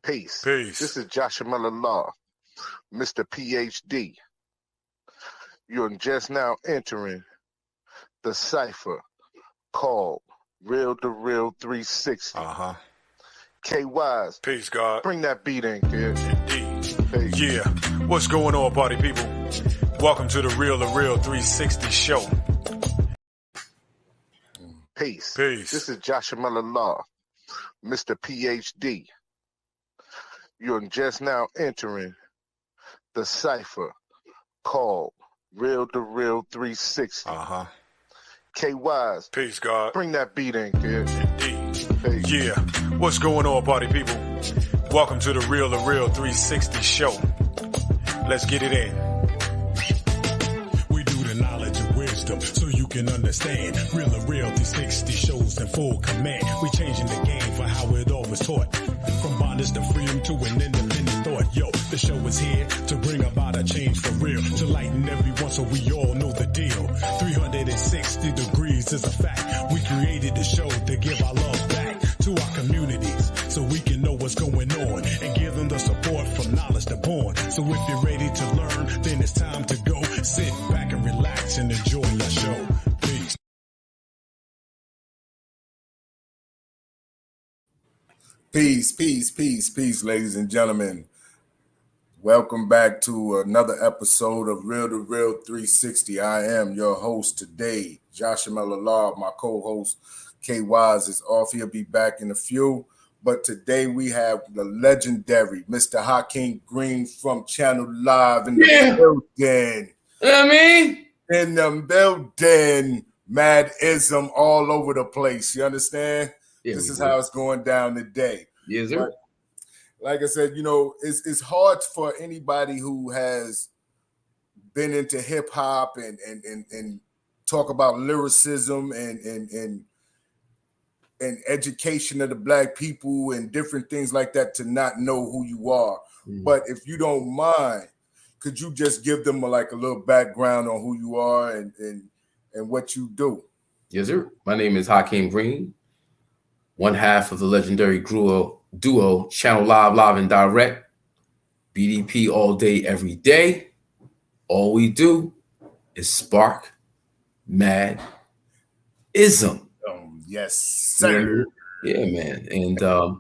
Peace. Peace. This is Joshua Miller Law, Mr. PhD. You're just now entering the cipher called real2reel360. K-Wise. Peace, God. Bring that beat in, kid. Indeed. Peace. Yeah. What's going on, party people? Welcome to the real2reel360 show. Peace. Peace. This is Joshua Miller Law, Mr. PhD. You're just now entering the cipher called real2reel360. K-Wise. Peace, God. Bring that beat in, kid. Indeed. Peace. Yeah. What's going on, party people? Welcome to the real2reel360 show. Let's get it in. We do the knowledge and wisdom so you can understand. Real360 shows in full command. We changing the game for how it all was taught. From bondage to freedom to an independent thought. Yo, the show is here to bring about a change for real. To lighten everyone so we all know the deal. 360 degrees is a fact. We created the show to give our love back to our communities so we can know what's going on and give them the support from knowledge to born. So if you're ready to learn, then it's time to go. Sit back and relax and enjoy your show. Peace. Peace, ladies and gentlemen. Welcome back to another episode of real2reel360. I am your host today, Joshua Miller Law. My co-host, K-Wise, is off. He'll be back in a few. But today we have the legendary Mr. Hakim Green from Channel Live in the building. In the building. Mad-ism all over the place. You understand? This is how it's going down today. Yes, sir. But like I said, you know, it's hard for anybody who has been into hip hop and talk about lyricism and education of the black people and different things like that to not know who you are. But if you don't mind, could you just give them a little background on who you are and what you do? Yes, sir. My name is Hakim Green, one half of the legendary duo Channel Live and Direct, BDP all day, every day. All we do is spark mad-ism. Yes, sir. Yeah, man. And a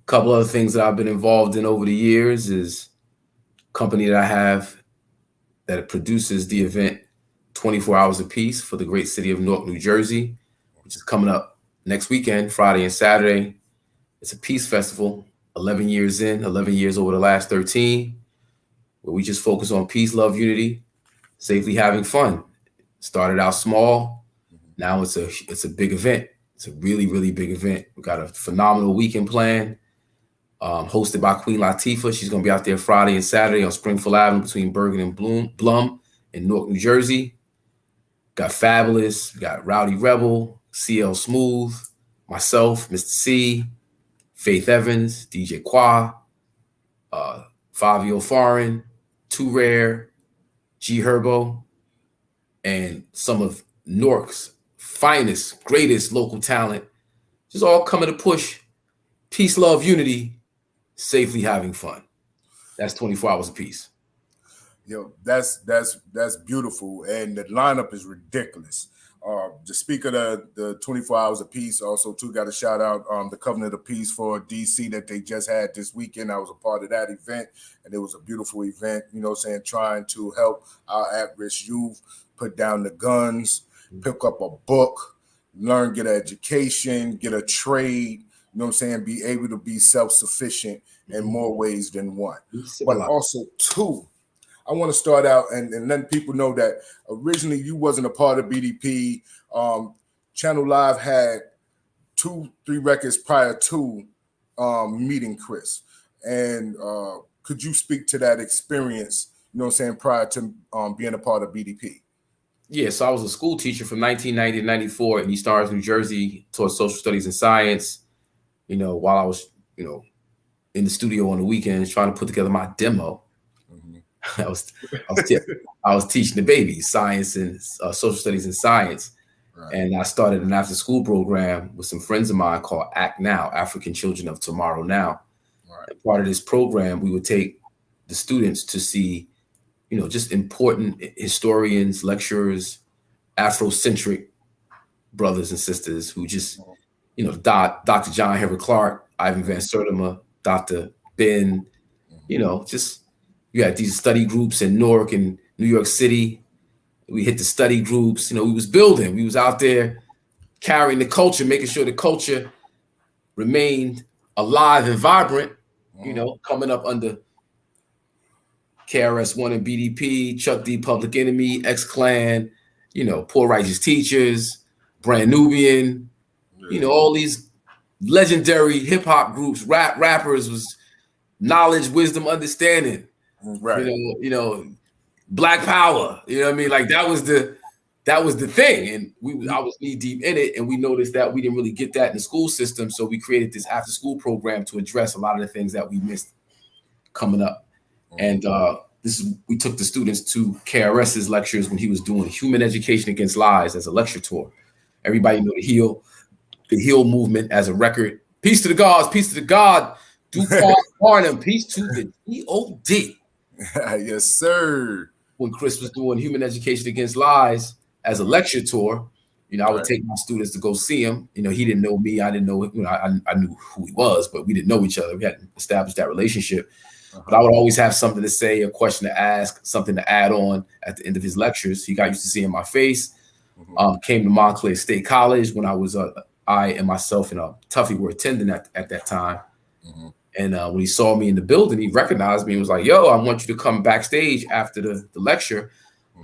couple other things that I've been involved in over the years is a company that I have that produces the event 24 Hours of Peace for the great city of Newark, New Jersey, which is coming up next weekend, Friday and Saturday. It's a peace festival, 11 years in, 11 years over the last 13, where we just focus on peace, love, unity, safely having fun. Started out small. Now it's a big event. It's a really, really big event. We got a phenomenal weekend plan, hosted by Queen Latifah. She's going to be out there Friday and Saturday on Springfield Avenue between Bergen and Blum in Newark, New Jersey. Got Fabulous, we got Rowdy Rebel, CL Smooth, myself, Mr. C, Faith Evans, DJ Qua, Fabio Foreign, Too Rare, G Herbo, and some of Newark's finest, greatest local talent, just all coming to push peace, love, unity, safely having fun. That's 24 Hours of Peace. Yo, that's beautiful, and the lineup is ridiculous. To speak of the 24 Hours of Peace, also too got to shout out the Covenant of Peace for DC that they just had this weekend. I was a part of that event, and it was a beautiful event. You know what I'm saying? Trying to help our at-risk youth put down the guns, pick up a book, learn, get an education, get a trade. You know what I'm saying? Be able to be self-sufficient in more ways than one. But also too, I want to start out and let people know that originally you wasn't a part of BDP. Channel Live had 2-3 records prior to meeting Chris. And could you speak to that experience, you know what I'm saying, prior to being a part of BDP? Yeah, so I was a school teacher from 1990 to 94 in East Orange, New Jersey, taught social studies and science, you know, while I was, you know, in the studio on the weekends trying to put together my demo. I was teaching the babies science and social studies and science. And I started an after school program with some friends of mine called Act Now, African Children of Tomorrow Now. And part of this program, we would take the students to see, you know, just important historians, lecturers, Afrocentric brothers and sisters who just, you know, Dr. John Henry Clark, Ivan Van Sertima, Dr. Ben, you know, just you had these study groups in Newark and New York City. We hit the study groups, you know, we was building, we was out there carrying the culture, making sure the culture remained alive and vibrant, you know, coming up under KRS-One and BDP, Chuck D, Public Enemy, X-Clan, you know, Poor Righteous Teachers, Brand Nubian, you know, all these legendary hip hop groups, rappers was knowledge, wisdom, understanding, you know, Black Power, you know what I mean? Like that was the thing. And I was knee deep in it. And we noticed that we didn't really get that in the school system. So we created this after school program to address a lot of the things that we missed coming up. And we took the students to KRS's lectures when he was doing Human Education Against Lies as a lecture tour. Everybody know the Heal movement as a record. Peace to the gods, peace to the God. Do Barnum, peace to the G.O.D. Yes, sir. When Chris was doing Human Education Against Lies as a lecture tour, you know, I would take my students to go see him. You know, he didn't know me. I didn't know, you know, I knew who he was, but we didn't know each other. We hadn't established that relationship. But I would always have something to say, a question to ask, something to add on at the end of his lectures. He got used to seeing my face. Came to Montclair State College when I was, I and myself and Tuffy were attending at that time. And when he saw me in the building, he recognized me and was like, yo, I want you to come backstage after the lecture.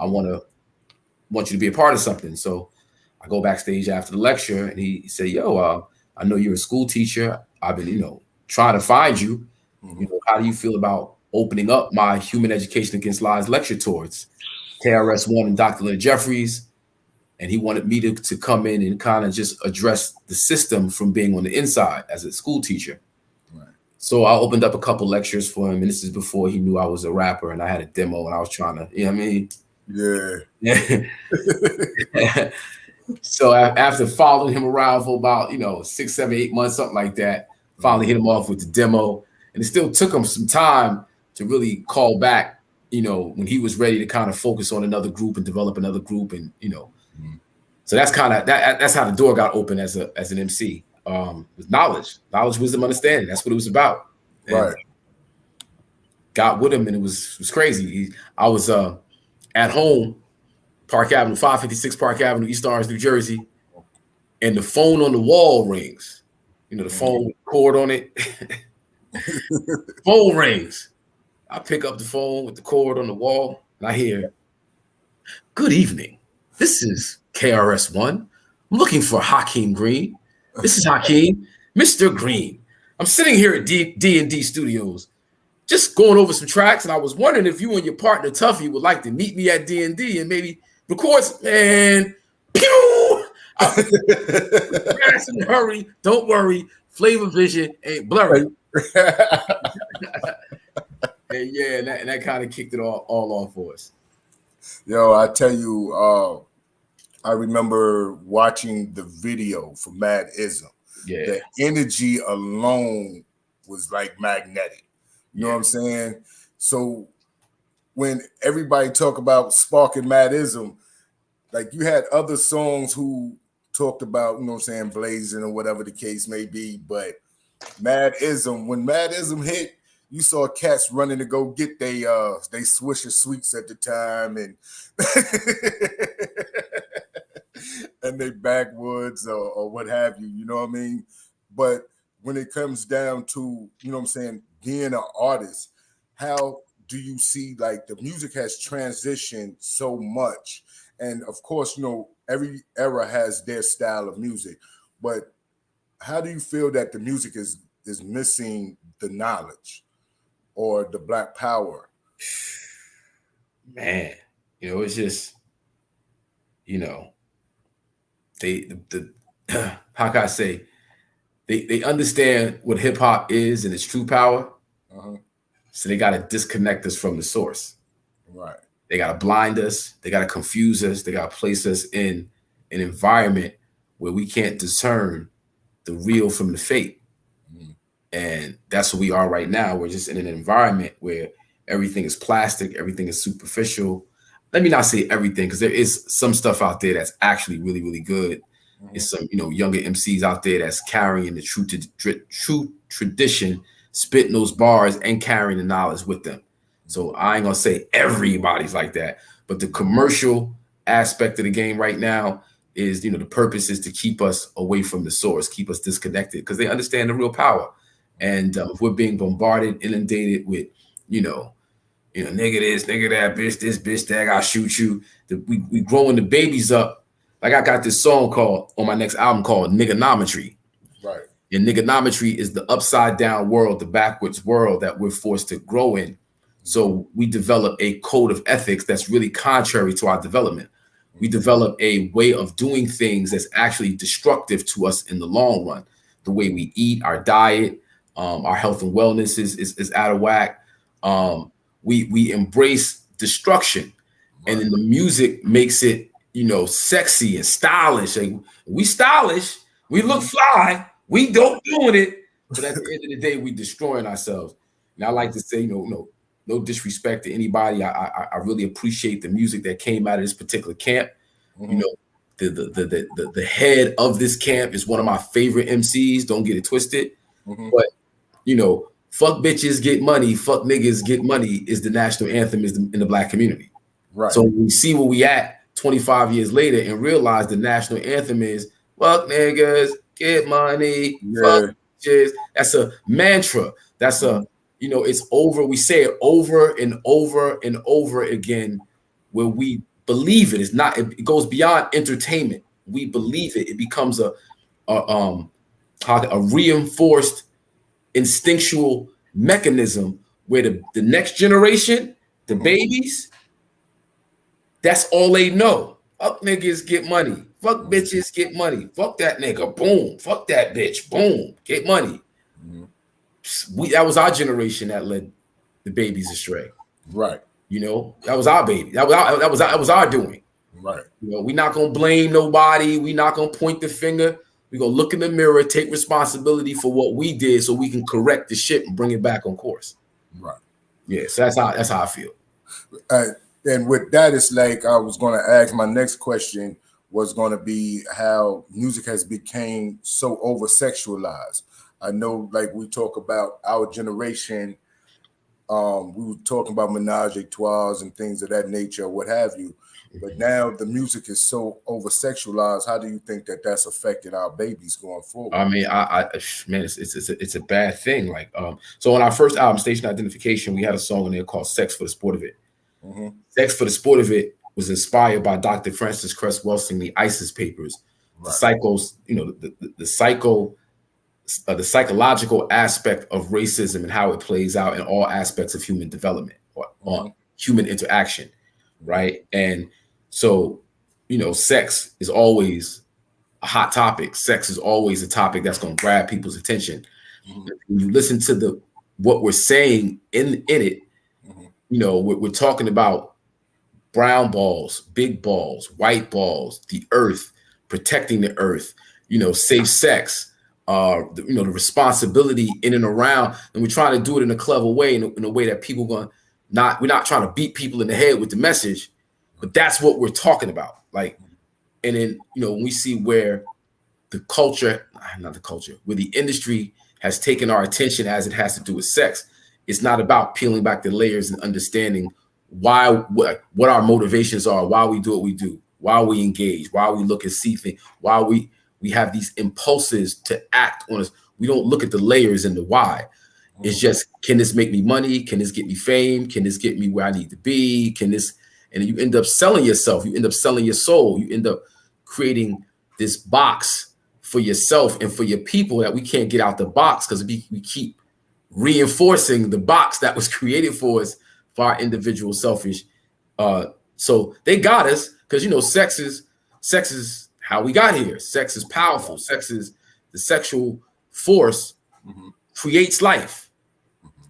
I want you to be a part of something. So I go backstage after the lecture and he said, yo, I know you're a school teacher. I've been, you know, trying to find you. You know, how do you feel about opening up my Human Education Against Lies lecture tours? KRS-One and Dr. Leonard Jeffries. And he wanted me to come in and kind of just address the system from being on the inside as a school teacher. So I opened up a couple lectures for him, and this is before he knew I was a rapper, and I had a demo, and I was trying to, you know what I mean? Yeah. So after following him around for about, you know, 6, 7, 8 months, something like that, finally hit him off with the demo, and it still took him some time to really call back, you know, when he was ready to kind of focus on another group and develop another group, and you know, so that's kind of that's how the door got open as an MC. With knowledge, wisdom, understanding. That's what it was about. And got with him, and it was crazy. I was at home, Park Avenue, 556 Park Avenue, East Orange, New Jersey, and the phone on the wall rings. You know, the phone with the cord on it. Phone rings. I pick up the phone with the cord on the wall, and I hear, "Good evening. This is KRS-One. I'm looking for Hakim Green. This is Hakim, Mr. Green. I'm sitting here at D&D Studios, just going over some tracks, and I was wondering if you and your partner Tuffy would like to meet me at D&D and maybe record. Man, pew! Fast and hurry. Don't worry. Flavor vision ain't blurry." And yeah, and that kind of kicked it all off for us. Yo, I tell you, I remember watching the video for Mad-ism. Yeah. The energy alone was like magnetic. You know what I'm saying? So when everybody talk about sparking Mad-ism, like you had other songs who talked about, you know what I'm saying, blazing or whatever the case may be, but Mad-ism, when Mad-ism hit, you saw cats running to go get they Swisher Sweets at the time and and they backwoods or what have you, you know what I mean? But when it comes down to, you know what I'm saying, being an artist, how do you see like the music has transitioned so much? And of course, you know, every era has their style of music, but how do you feel that the music is missing the knowledge or the Black power? Man, you know, it's just, you know, how can I say, they understand what hip hop is and its true power. So they got to disconnect us from the source. Right. They got to blind us. They got to confuse us. They got to place us in an environment where we can't discern the real from the fake. And that's what we are right now. We're just in an environment where everything is plastic, everything is superficial. Let me not say everything, because there is some stuff out there that's actually really, really good. It's some, younger MCs out there that's carrying the true tradition, spitting those bars and carrying the knowledge with them. So I ain't gonna say everybody's like that, but the commercial aspect of the game right now is, the purpose is to keep us away from the source, keep us disconnected, because they understand the real power. And if we're being bombarded, inundated with, nigga this, nigga that, bitch this, bitch that, I shoot you. We growing the babies up. Like I got this song on my next album called Niggonometry. Right. And niggonometry is the upside down world, the backwards world that we're forced to grow in. So we develop a code of ethics that's really contrary to our development. We develop a way of doing things that's actually destructive to us in the long run. The way we eat, our diet, our health and wellness is out of whack. We embrace destruction, and then the music makes it, sexy and stylish. Like, we stylish, we look fly, we dope doing it, but at the end of the day, we destroying ourselves. And I like to say, no disrespect to anybody. I really appreciate the music that came out of this particular camp. The head of this camp is one of my favorite MCs. Don't get it twisted, but fuck bitches get money, fuck niggas get money is the national anthem in the Black community. Right. So we see where we at 25 years later and realize the national anthem is fuck niggas get money, fuck bitches. That's a mantra. That's it's over. We say it over and over and over again, where we believe it. It's not. It goes beyond entertainment. We believe it. It becomes a reinforced instinctual mechanism where the next generation, the babies, that's all they know. Fuck niggas get money. Fuck bitches get money. Fuck that nigga. Boom. Fuck that bitch. Boom. Get money. That was our generation that led the babies astray. Right. That was our baby. That was our doing. Right. We're not gonna blame nobody. We're not gonna point the finger. We're gonna look in the mirror, take responsibility for what we did, so we can correct the shit and bring it back on course. Right. Yeah. So that's how I feel. And with that, it's like I was going to ask, my next question was going to be how music has become so over sexualized. I know, like we talk about our generation, we were talking about menage a trois and things of that nature, what have you. But now the music is so over sexualized. How do you think that that's affecting our babies going forward? I mean, man, it's a bad thing. Like, so on our first album, Station Identification, we had a song in there called "Sex for the Sport of It." Sex for the Sport of It was inspired by Dr. Francis Cress Welsing, the ISIS papers, the psychological aspect of racism and how it plays out in all aspects of human development or human interaction, right? And so, sex is always a hot topic. Sex is always a topic that's going to grab people's attention. When you listen to what we're saying in it, we're talking about brown balls, big balls, white balls, the earth, protecting the earth, safe sex, the responsibility in and around. And we're trying to do it in a clever way, in a way that people we're not trying to beat people in the head with the message, but that's what we're talking about. Like, and then, when we see where where the industry has taken our attention as it has to do with sex, it's not about peeling back the layers and understanding what our motivations are, why we do what we do, why we engage, why we look and see things, why we have these impulses to act on us. We don't look at the layers and the why. It's just, can this make me money? Can this get me fame? Can this get me where I need to be? And you end up selling yourself. You end up selling your soul. You end up creating this box for yourself and for your people that we can't get out the box because we keep reinforcing the box that was created for us for our individual selfish. So they got us because sex is how we got here. Sex is powerful. Sex is the sexual force creates life.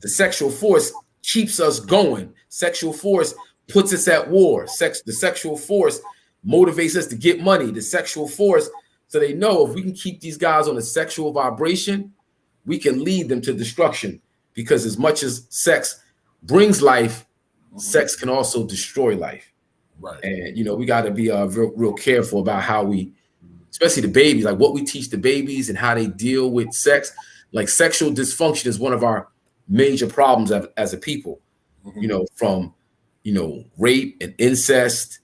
The sexual force keeps us going. Sexual force puts us at war. The sexual force motivates us to get money, the sexual force. So they know if we can keep these guys on a sexual vibration, we can lead them to destruction. Because as much as sex brings life, sex can also destroy life. Right. And, you know, we got to be real careful about how we, especially the babies, like what we teach the babies and how they deal with sex. Like sexual dysfunction is one of our major problems as a people, you know, from, you know, rape and incest,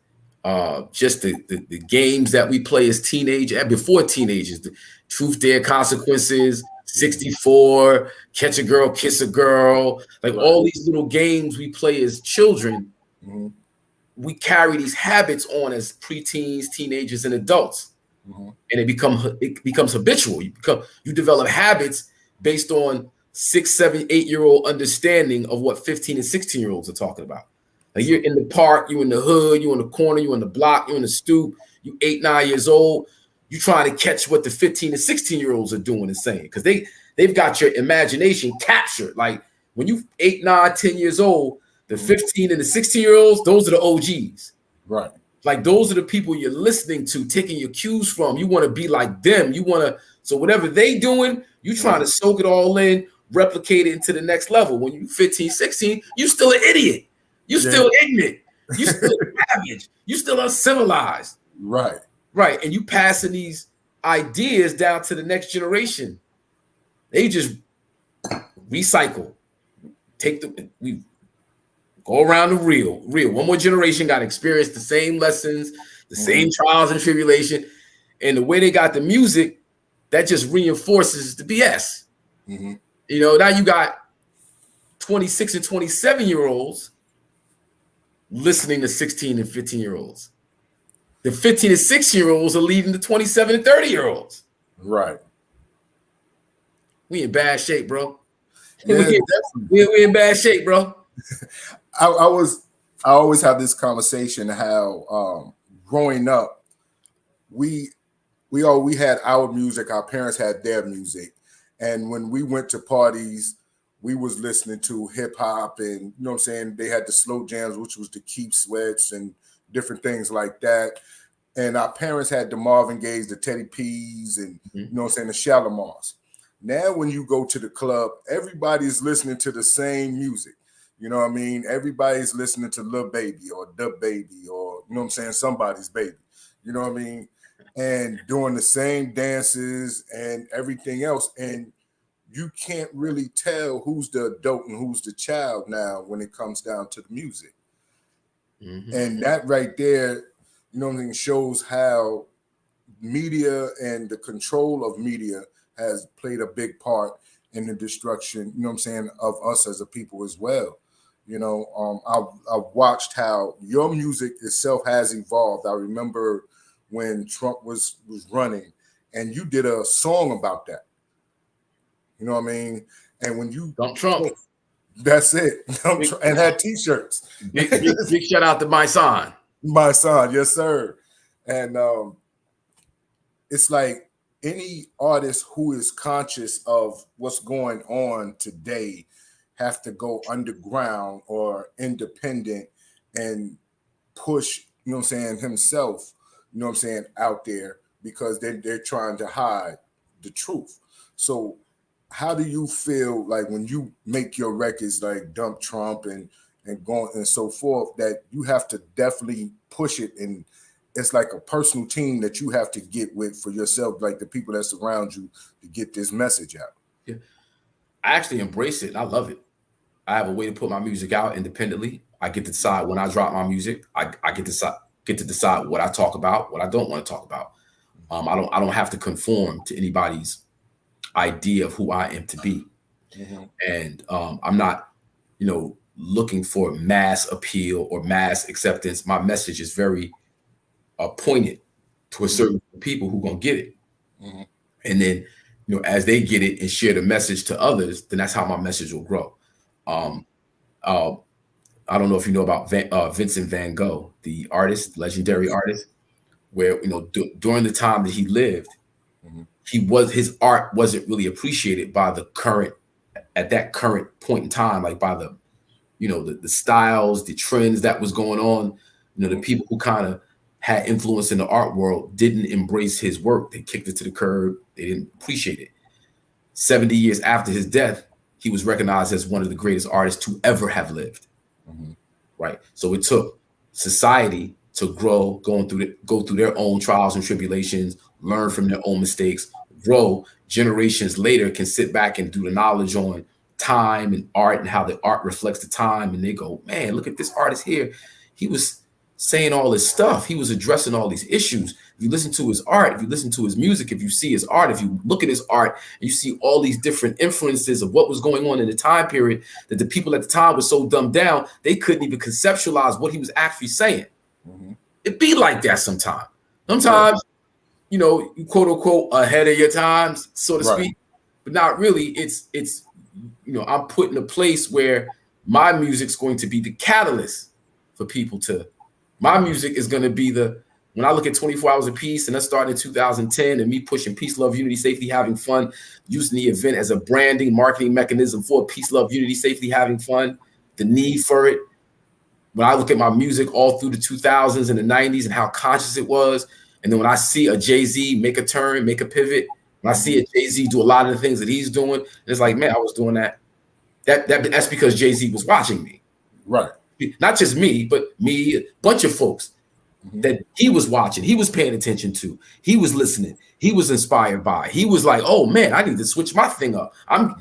just the games that we play as teenagers and before teenagers, the truth, dare, consequences, 64, catch a girl, kiss a girl, like all these little games we play as children. We carry these habits on as preteens, teenagers, and adults, and it becomes habitual. You develop habits based on 6, 7, 8-year-old understanding of what 15 and 16-year-olds are talking about. Like you're in the park, you in the hood, you in the corner, you in the block, you in the stoop, you 8, 9 years old. You trying to catch what the 15 and 16-year-olds are doing and saying, because they've got your imagination captured. Like when you 8, 9, 10 years old, the 15 and the 16-year-olds, those are the OGs. Right. Like those are the people you're listening to, taking your cues from. You want to be like them. So whatever they doing, you trying to soak it all in, replicate it into the next level. When you 15, 16, you still an idiot. You still ignorant. You still savage. You still uncivilized. Right. Right. And you passing these ideas down to the next generation. They just recycle. We go around the reel. One more generation got to experience the same lessons, the same trials and tribulation. And the way they got the music, that just reinforces the BS. You know, now you got 26 and 27-year-olds listening to 16 and 15-year-olds. The 15 and 6-year-olds are leading the 27 and 30-year-olds. Right. We in bad shape, bro. Yeah, we in bad shape, bro. I always have this conversation how growing up, we had our music, our parents had their music, and when we went to parties, we was listening to hip hop, and you know what I'm saying, they had the slow jams, which was the Keep Sweats and different things like that. And our parents had the Marvin Gaye's, the Teddy P's, and you know what I'm saying, the Shalimars. Now when you go to the club, everybody's listening to the same music. You know what I mean? Everybody's listening to Lil Baby or Da Baby or, you know what I'm saying, somebody's baby. You know what I mean? And doing the same dances and everything else. And you can't really tell who's the adult and who's the child now when it comes down to the music. And that right there, you know what I mean, shows how media and the control of media has played a big part in the destruction, you know what I'm saying, of us as a people as well. You know, I've watched how your music itself has evolved. I remember when Trump was running and you did a song about that. You know what I mean? And when you Dump Trump. That's it. And had t-shirts. Big shout out to my son. My son, yes, sir. And it's like any artist who is conscious of what's going on today have to go underground or independent and push, you know what I'm saying, himself, you know what I'm saying, out there, because they're trying to hide the truth. So how do you feel like when you make your records like Dump Trump and going and so forth, that you have to definitely push it, and it's like a personal team that you have to get with for yourself, like the people that surround you, to get this message out? Yeah. I actually embrace it. I love it. I have a way to put my music out independently. I get to decide when I drop my music. I get to decide what I talk about, what I don't want to talk about. I don't have to conform to anybody's idea of who I am to be. And I'm not, you know, looking for mass appeal or mass acceptance. My message is very pointed to a certain people who gonna get it. And then, you know, as they get it and share the message to others, then that's how my message will grow. I don't know if you know about Vincent van Gogh, the artist, legendary artist, where, you know, during the time that he lived, his art wasn't really appreciated by at that current point in time, like by the, you know, the styles, the trends that was going on, you know, the people who kind of had influence in the art world didn't embrace his work. They kicked it to the curb. They didn't appreciate it. 70 years after his death, he was recognized as one of the greatest artists to ever have lived. Right. So it took society to go through their own trials and tribulations, learn from their own mistakes, grow. Generations later can sit back and do the knowledge on time and art and how the art reflects the time. And they go, man, look at this artist here. He was saying all this stuff. He was addressing all these issues. If you listen to his art, if you listen to his music, if you see his art, if you look at his art, and you see all these different influences of what was going on in the time period, that the people at the time were so dumbed down, they couldn't even conceptualize what he was actually saying. It be like that sometimes. Sometimes, you know, you quote unquote ahead of your times, so to speak, but not really. It's you know, I'm put in a place where my music's going to be the catalyst for people to. My music is going to be when I look at 24 Hours of Peace, and that started in 2010, and me pushing peace, love, unity, safety, having fun, using the event as a branding, marketing mechanism for peace, love, unity, safety, having fun, the need for it. When I look at my music all through the 2000s and the 90s and how conscious it was, and then when I see a Jay-Z make a turn, make a pivot, when I see a Jay-Z do a lot of the things that he's doing, it's like, man, I was doing that. That's because Jay-Z was watching me. Right. Not just me, but me, a bunch of folks that he was watching, he was paying attention to, he was listening, he was inspired by. He was like, oh man, I need to switch my thing up.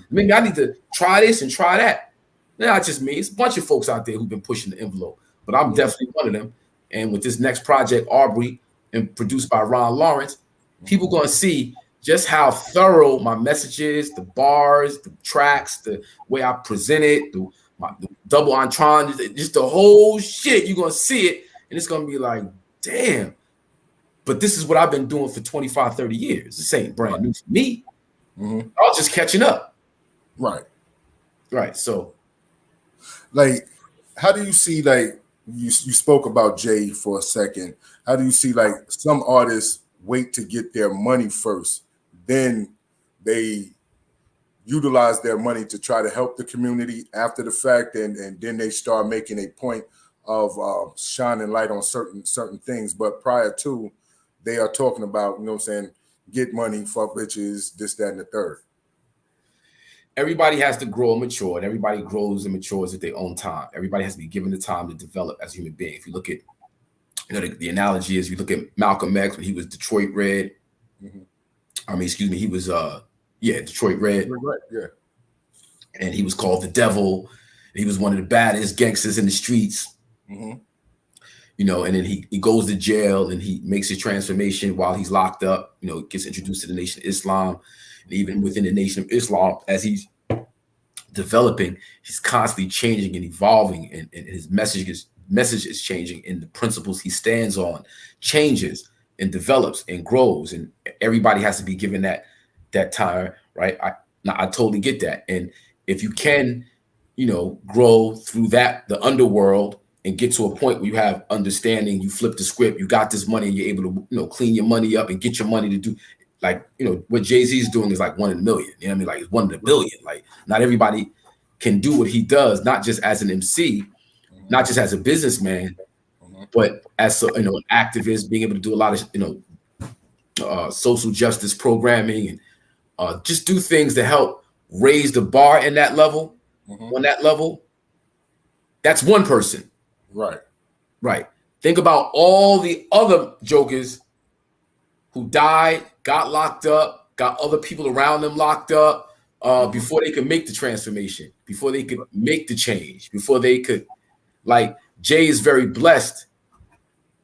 Maybe I need to try this and try that. Not just me, it's a bunch of folks out there who've been pushing the envelope, but I'm definitely one of them. And with this next project, Aubrey, and produced by Ron Lawrence, people gonna see just how thorough my message is, the bars, the tracks, the way I present it, the double entendre, just the whole shit. You're gonna see it, and it's gonna be like, damn. But this is what I've been doing for 25, 30 years. This ain't brand new for me. I was just catching up. Right. So, like, how do you see, like, you spoke about Jay for a second. How do you see, like, some artists wait to get their money first, then they utilize their money to try to help the community after the fact, and then they start making a point of shining light on certain things. But prior to, they are talking about, you know what I'm saying, get money, fuck bitches, this, that, and the third. Everybody has to grow and mature, and everybody grows and matures at their own time. Everybody has to be given the time to develop as a human being. If you look at, you know, the analogy is, you look at Malcolm X when he was Detroit Red. He was Detroit Red. Yeah. And he was called the devil. He was one of the baddest gangsters in the streets. You know, and then he goes to jail and he makes his transformation while he's locked up. You know, gets introduced to the Nation of Islam. And even within the Nation of Islam, as he's developing, he's constantly changing and evolving, and his message is changing, and the principles he stands on changes and develops and grows, and everybody has to be given that time, right? I totally get that. And if you can, you know, grow through the underworld and get to a point where you have understanding, you flip the script, you got this money, and you're able to, you know, clean your money up and get your money to do, like, you know, what Jay-Z is doing is like 1 in a million. You know what I mean? Like, it's 1 in a billion. Like, not everybody can do what he does, not just as an MC, not just as a businessman, but as an activist, being able to do a lot of, social justice programming, and just do things to help raise the bar in that level, on that level. That's one person. Right. Think about all the other jokers who died, got locked up, got other people around them locked up before they could make the transformation, before they could make the change, before they could, like, Jay is very blessed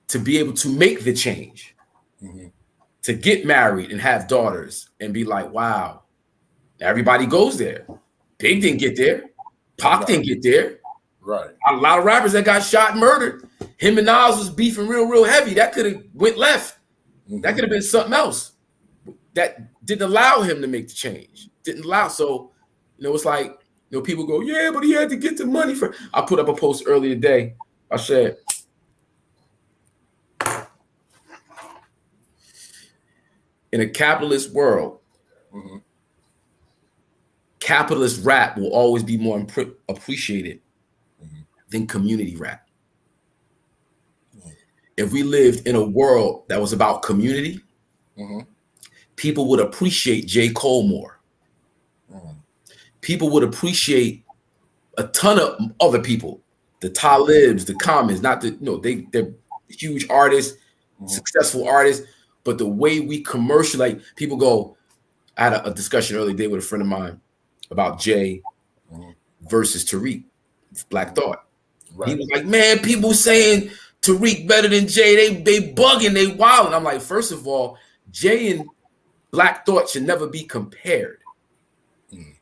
to be able to make the change, to get married and have daughters and be like, wow, everybody goes there. Big didn't get there. Pac didn't get there. A lot of rappers that got shot and murdered. Him and Nas was beefing real heavy. That could have went left. That could have been something else. That didn't allow him to make the change. Didn't allow. So, you know, it's like, you know, people go, yeah, but he had to get the money for. I put up a post earlier today. I said, in a capitalist world, capitalist rap will always be more appreciated than community rap. if we lived in a world that was about community, people would appreciate J. Cole more. People would appreciate a ton of other people, the Talibs, the Commons, not the, they're huge artists, successful artists, but the way we commercialize, people go, I had a discussion earlier today with a friend of mine about Jay versus Tariq, Black Thought. Right. He was like, man, people saying Tariq better than Jay, they bugging, they wilding. I'm like, first of all, Jay and Black Thought should never be compared.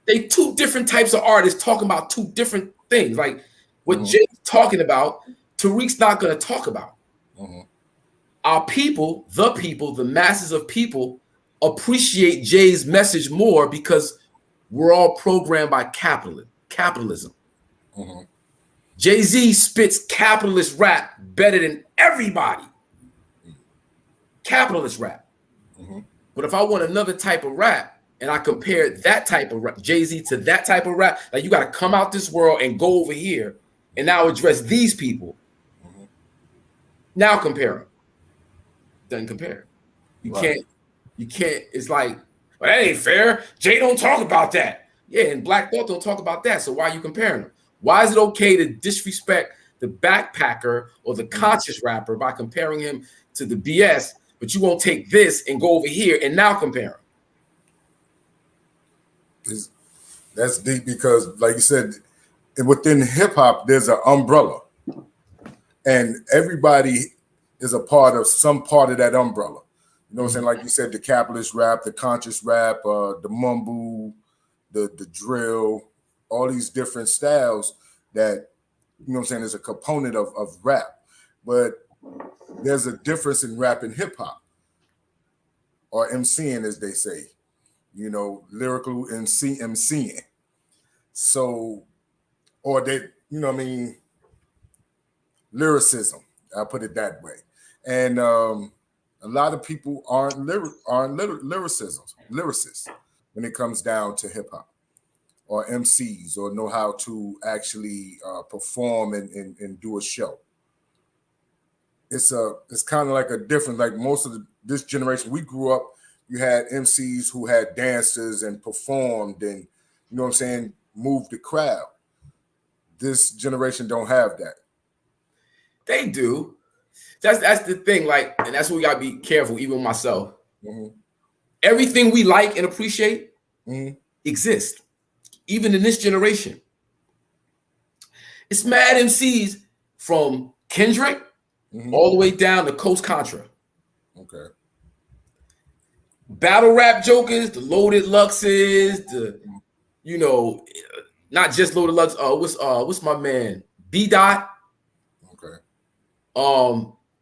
They two different types of artists talking about two different things. Like what Jay's talking about, Tariq's not going to talk about. Our people, the masses of people appreciate Jay's message more because we're all programmed by capitalism. Jay-Z spits capitalist rap better than everybody. Capitalist rap. But if I want another type of rap, and I compare that type of rap, Jay-Z to that type of rap, like you got to come out this world and go over here and now address these people. Now compare them. Doesn't compare. You can't, it's like, well, that ain't fair. Jay don't talk about that. Yeah, and Black Thought don't talk about that. So why are you comparing them? Why is it okay to disrespect the backpacker or the conscious rapper by comparing him to the BS, but you won't take this and go over here and now compare him? That's deep because, like you said, within hip hop, there's an umbrella, and everybody is a part of some part of that umbrella. You know what I'm saying? Like you said, the capitalist rap, the conscious rap, the mumble, the drill, all these different styles that, you know what I'm saying, is a component of rap. But there's a difference in rap and hip hop, or MCing, as they say. You know, lyrical MCing. So, or they, you know what I mean, lyricism, I'll put it that way. And a lot of people aren't lyricists when it comes down to hip hop or MCs, or know how to actually perform and do a show. It's kind of like a different, like most of this generation, we grew up, you had MCs who had dancers and performed and, you know what I'm saying, moved the crowd. This generation don't have that. They do. That's the thing. Like, and that's what we gotta be careful, even myself. Everything we like and appreciate exists, even in this generation. It's mad MCs from Kendrick all the way down to Coast Contra. Okay. Battle rap jokers, the Loaded Luxes, the, you know, not just Loaded Lux. What's my man? B Dot. Okay.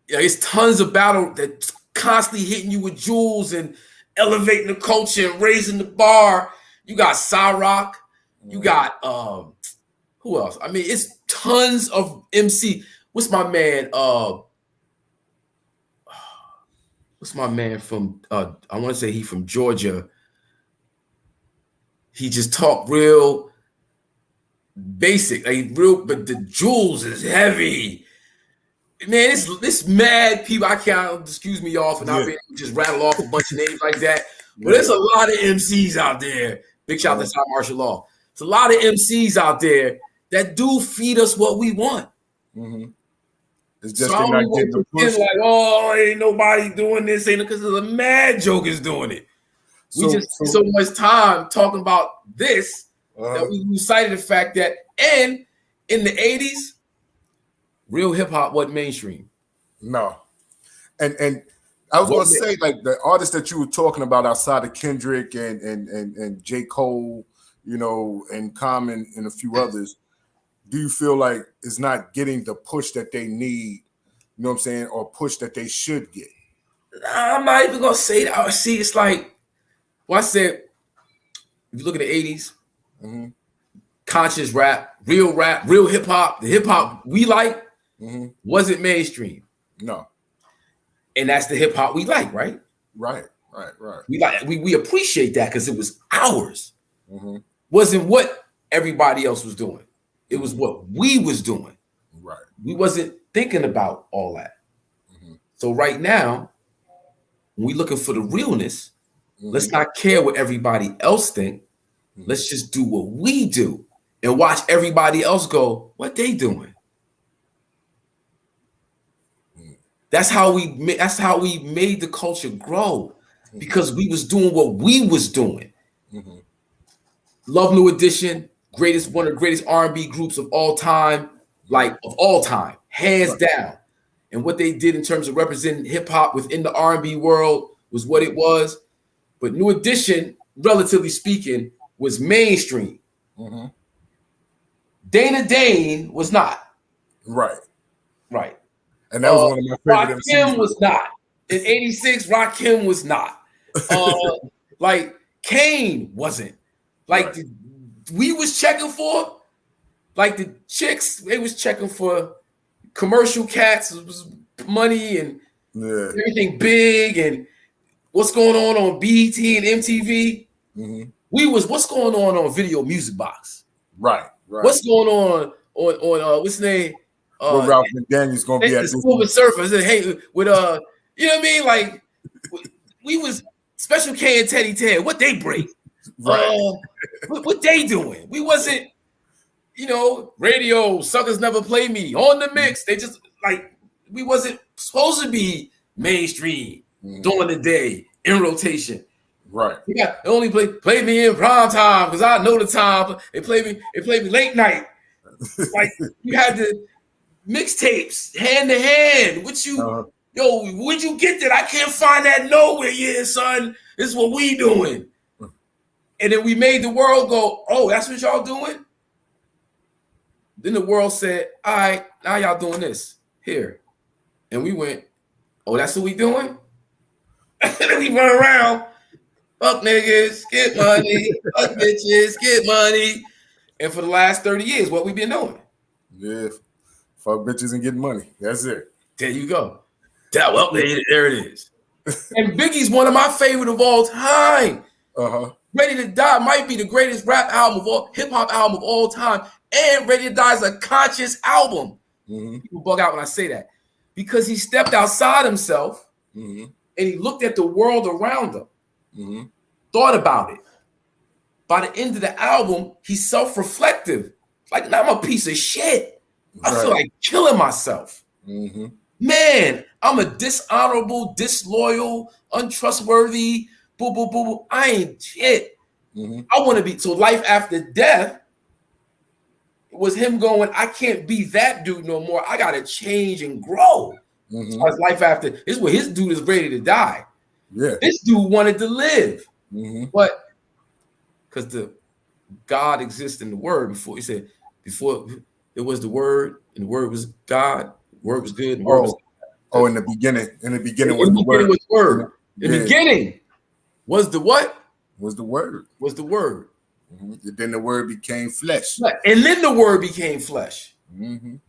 It's tons of battle that constantly hitting you with jewels and elevating the culture and raising the bar. You got Cyrock. You got who else? I mean, it's tons of MC. What's my man? What's my man from, I want to say he from Georgia. He just talked real basic, like real, but the jewels is heavy. Man, this mad people, I can't, excuse me y'all for not being able to just rattle off a bunch of names like that. But there's a lot of MCs out there. Big shout out to South Martial Law. There's a lot of MCs out there that do feed us what we want. It's just so not getting the push. Like, oh, ain't nobody doing this, ain't because the mad jokers doing it. We just spend so much time talking about this that we lose sight of the fact that, and in the 80s, real hip hop wasn't mainstream. No. And I was gonna say, like, the artists that you were talking about outside of Kendrick and J. Cole, you know, and Common and a few others, do you feel like it's not getting the push that they need, you know what I'm saying, or push that they should get? I'm not even gonna say that. See, it's like, well, I said, if you look at the 80s, conscious rap, real hip hop, the hip hop we like wasn't mainstream. No. And that's the hip hop we like, right? Right. We appreciate that because it was ours. Wasn't what everybody else was doing. It was what we was doing. Right. We wasn't thinking about all that. So right now, when we're looking for the realness, let's not care what everybody else think. Let's just do what we do and watch everybody else go, what they doing. That's how we made the culture grow, because we was doing what we was doing. Love New Edition, one of the greatest R&B groups of all time, hands down. And what they did in terms of representing hip hop within the R&B world was what it was. But New Edition, relatively speaking, was mainstream. Dana Dane was not. Right. And that was one of my favorite MCs. Rakim was not. In 86, Rakim was not. Like Kane wasn't. Like we was checking for, like the chicks, they was checking for commercial cats, it was money and everything big, and what's going on BET and MTV. We was what's going on Video Music Box. Right. What's going on what's his name? Ralph McDaniel's gonna be at the Silver Surfer. I said, hey, with you know what I mean? Like we was Special K and Teddy Ted. What they break? What they doing? We wasn't, radio suckers never play me on the mix. They just we wasn't supposed to be mainstream during the day in rotation. Right. They only play me in prime time because I know the time. They play me late night. Like you had the mixtapes hand to hand. What you where'd you get that? I can't find that nowhere. Yeah, son. This is what we doing. And then we made the world go, oh, that's what y'all doing? Then the world said, all right, now y'all doing this here. And we went, oh, that's what we doing? And then we run around, fuck niggas, get money, fuck bitches, get money. And for the last 30 years, what we been doing? Yeah, fuck bitches and get money. That's it. There you go. Well, there it is. And Biggie's one of my favorite of all time. Ready to Die might be the greatest rap album of all, hip hop album of all time. And Ready to Die is a conscious album. People bug out when I say that. Because he stepped outside himself and he looked at the world around him, thought about it. By the end of the album, he's self-reflective. Like, I'm a piece of shit. I feel like killing myself. Man, I'm a dishonorable, disloyal, untrustworthy, boo, boo, boo, boo. I ain't shit. I want to be, so life after death was him going, I can't be that dude no more. I got to change and grow. So life after, this is where his dude is ready to die. This dude wanted to live. But because the God exists in the word before, he said, before it was the word, and the word was God, the word was good. The word was in the beginning was the word. In the beginning was the what? Was the word. Was the word. Then the word became flesh. And then the word became flesh. Hey,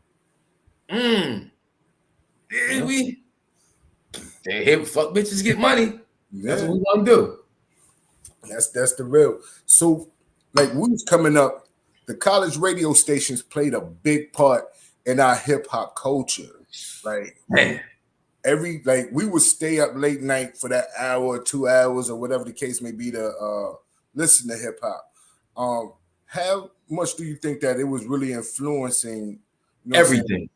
fuck bitches, get money. That's what we want to do. That's the real. So, like, we was coming up, the college radio stations played a big part in our hip hop culture. Like, we would stay up late night for that hour or 2 hours or whatever the case may be to listen to hip hop. How much do you think that it was really influencing everything,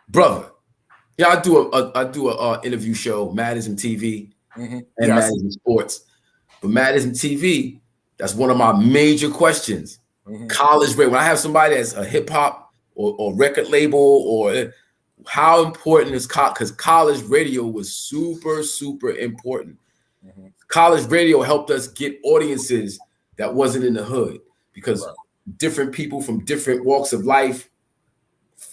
brother? Yeah, I do a interview show, Madism TV and Madism Sports. But Madism TV, that's one of my major questions. College radio. When I have somebody that's a hip hop or record label, or how important is because college radio was super, super important. College radio helped us get audiences that wasn't in the hood, because different people from different walks of life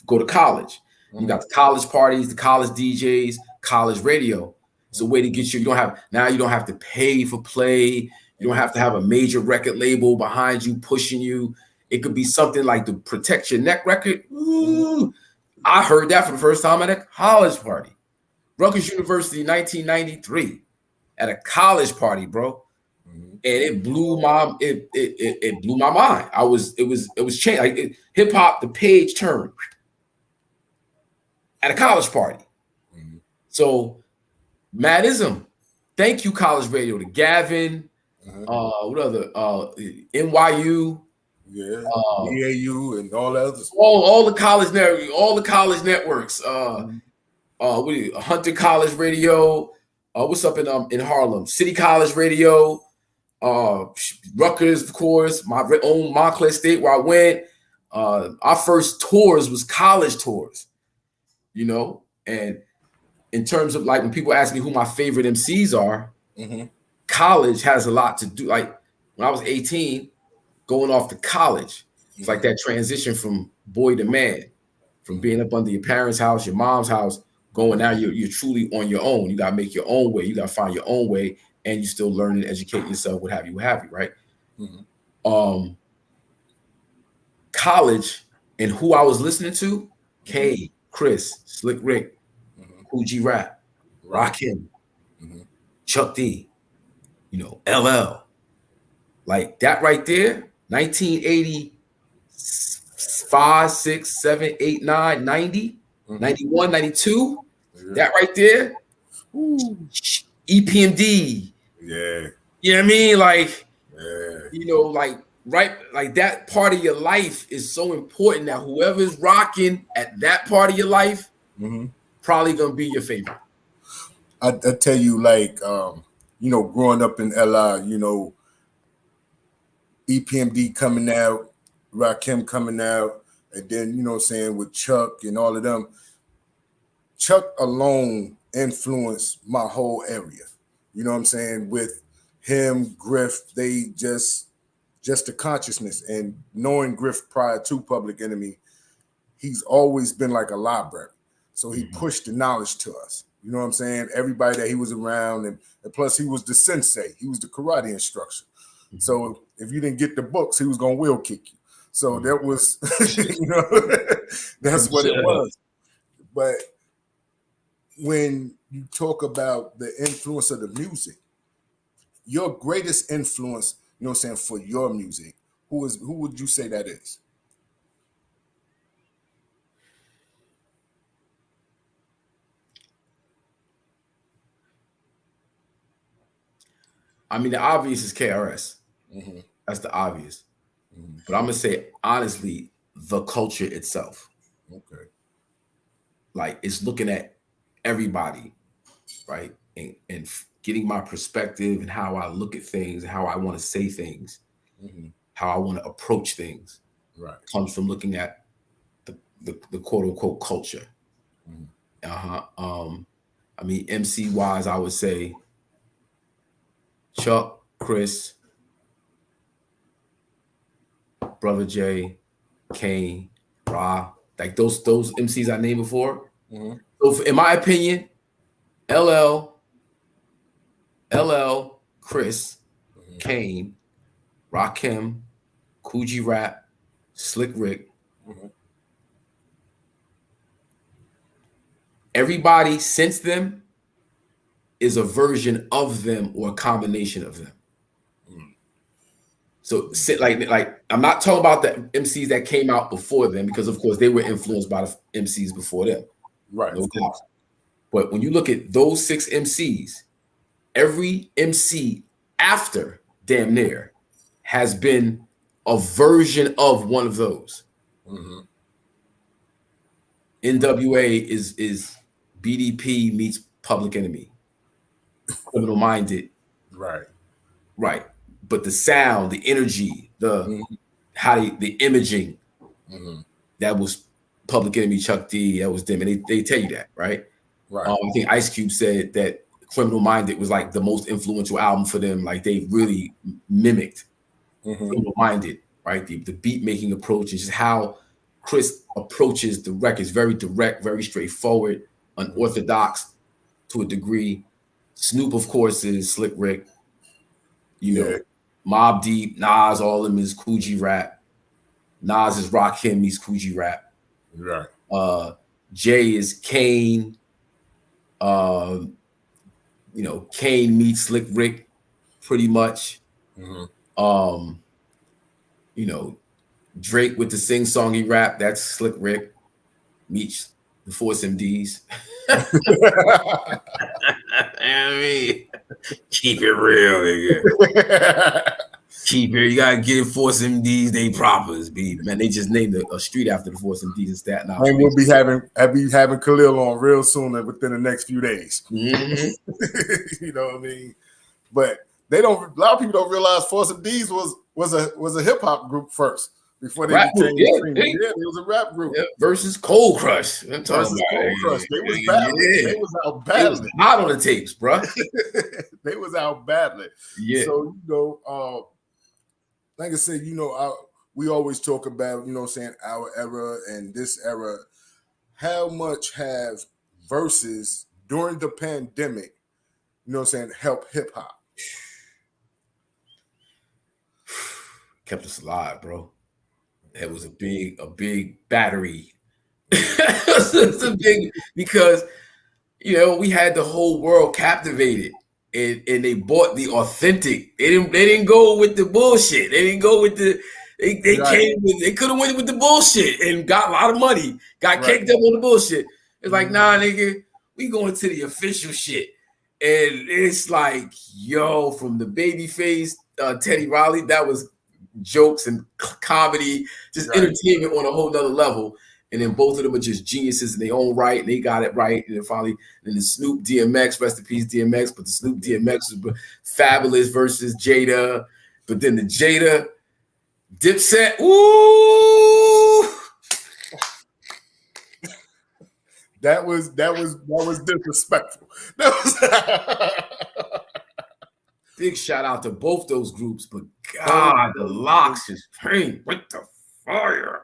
go to college. You got the college parties, the college DJs, college radio. It's a way to get you. You don't have to pay for play. You don't have to have a major record label behind you pushing you. It could be something like the Protect Your Neck record. Ooh, I heard that for the first time at a college party. Rutgers University, 1993, at a college party, bro. And it blew my it blew my mind. It was changed. Like hip hop, the page turned at a college party. So Madism, thank you, college radio, to Gavin. What other? NYU. Yeah, EAU and all that others. All the college networks. What are you, Hunter College Radio. What's up in Harlem? City College Radio. Rutgers, of course. My own Montclair State, where I went. Our first tours was college tours, you know. And in terms of like when people ask me who my favorite MCs are, college has a lot to do. Like when I was 18, going off to college, it's like that transition from boy to man, from being up under your parents' house, your mom's house, going now you're truly on your own. You gotta make your own way. You gotta find your own way, and you still learn and educate yourself. What have you? Right? College and who I was listening to: K, Chris, Slick Rick, Cool G Rap, Rakim, Chuck D, you know, LL. Like that right there, 1985, 6, 7, 8, 9, 90, 91, 92. That right there, EPMD. Yeah. You know what I mean? Like, Yeah. you know, like, right, like that part of your life is so important that whoever's rocking at that part of your life, probably gonna be your favorite. I tell you, like, you know, growing up in LI, you know, EPMD coming out, Rakim coming out, and then, you know what I'm saying, with Chuck and all of them. Chuck alone influenced my whole area. You know what I'm saying? With him, Griff, they just the consciousness. And knowing Griff prior to Public Enemy, he's always been like a library. So he pushed the knowledge to us. You know what I'm saying? Everybody that he was around, and plus he was the sensei. He was the karate instructor. So if you didn't get the books, he was gonna wheel kick you. So that was, you know, that's what it was. But when you talk about the influence of the music, your greatest influence, you know what I'm saying, for your music, who would you say that is? I mean, the obvious is KRS. That's the obvious. But I'm gonna say honestly, the culture itself. Okay. Like it's looking at everybody, right? And getting my perspective and how I look at things and how I want to say things, how I want to approach things. Right. Comes from looking at the quote unquote culture. I mean, MC wise, I would say Chuck, Chris, Brother J, Kane, Ra, like those MCs I named before. So in my opinion, LL, Chris, Kane, Rakim, Coogee Rap, Slick Rick. Everybody since them is a version of them or a combination of them. So like I'm not talking about the MCs that came out before them, because of course they were influenced by the MCs before them. Right. No doubt. But when you look at those 6 MCs, every MC after damn near has been a version of one of those. NWA is BDP meets Public Enemy. Criminal Minded. Right. But the sound, the energy, the imaging, that was Public Enemy, Chuck D, that was them. And they tell you that, right? Right. I think Ice Cube said that Criminal Minded was like the most influential album for them. Like they really mimicked Criminal Minded, right? The beat making approach is just how Chris approaches the records. Very direct, very straightforward, unorthodox to a degree. Snoop, of course, is Slick Rick. You know, Mobb Deep, Nas, all of them is Coogee Rap. Nas is Rakim, he's Coogee Rap. Right. Jay is Kane. You know, Kane meets Slick Rick pretty much. You know, Drake with the sing-songy rap, that's Slick Rick meets the Force MDs. I mean, keep it real, nigga. Keep it. You gotta get Force MDs. They propers, be man. They just named a street after the Force MDs in Staten Island. And we'll be having Khalil on real soon and within the next few days. Mm-hmm. You know what I mean? But they don't. A lot of people don't realize Force MDs was a hip hop group first before they became group. it was a rap group. Yeah, versus Cold Crush. I'm talking Versus about Cold Crush. They was battling. Yeah. They was out It was battling. hot on the tapes, bro. They was out battling. Yeah. So like I said, we always talk about, our era and this era. How much have verses during the pandemic, help hip hop? Kept us alive, bro. It was a big battery. It's a big, because we had the whole world captivated. And they bought the authentic. They didn't go with the bullshit. They didn't go with the. They came with. They could have went with the bullshit and got a lot of money. Got caked up on the bullshit. It's like, nah, nigga, we going to the official shit. And it's like, yo, from the Babyface, Teddy Riley, that was jokes and comedy, just entertainment on a whole nother level. And then both of them are just geniuses in their own right, and they got it right. And then finally, the Snoop DMX, rest in peace DMX, but the Snoop DMX was fabulous versus Jada. But then the Jada Dipset, ooh, that was disrespectful. Big shout out to both those groups, but God, the Locks is praying with the fire.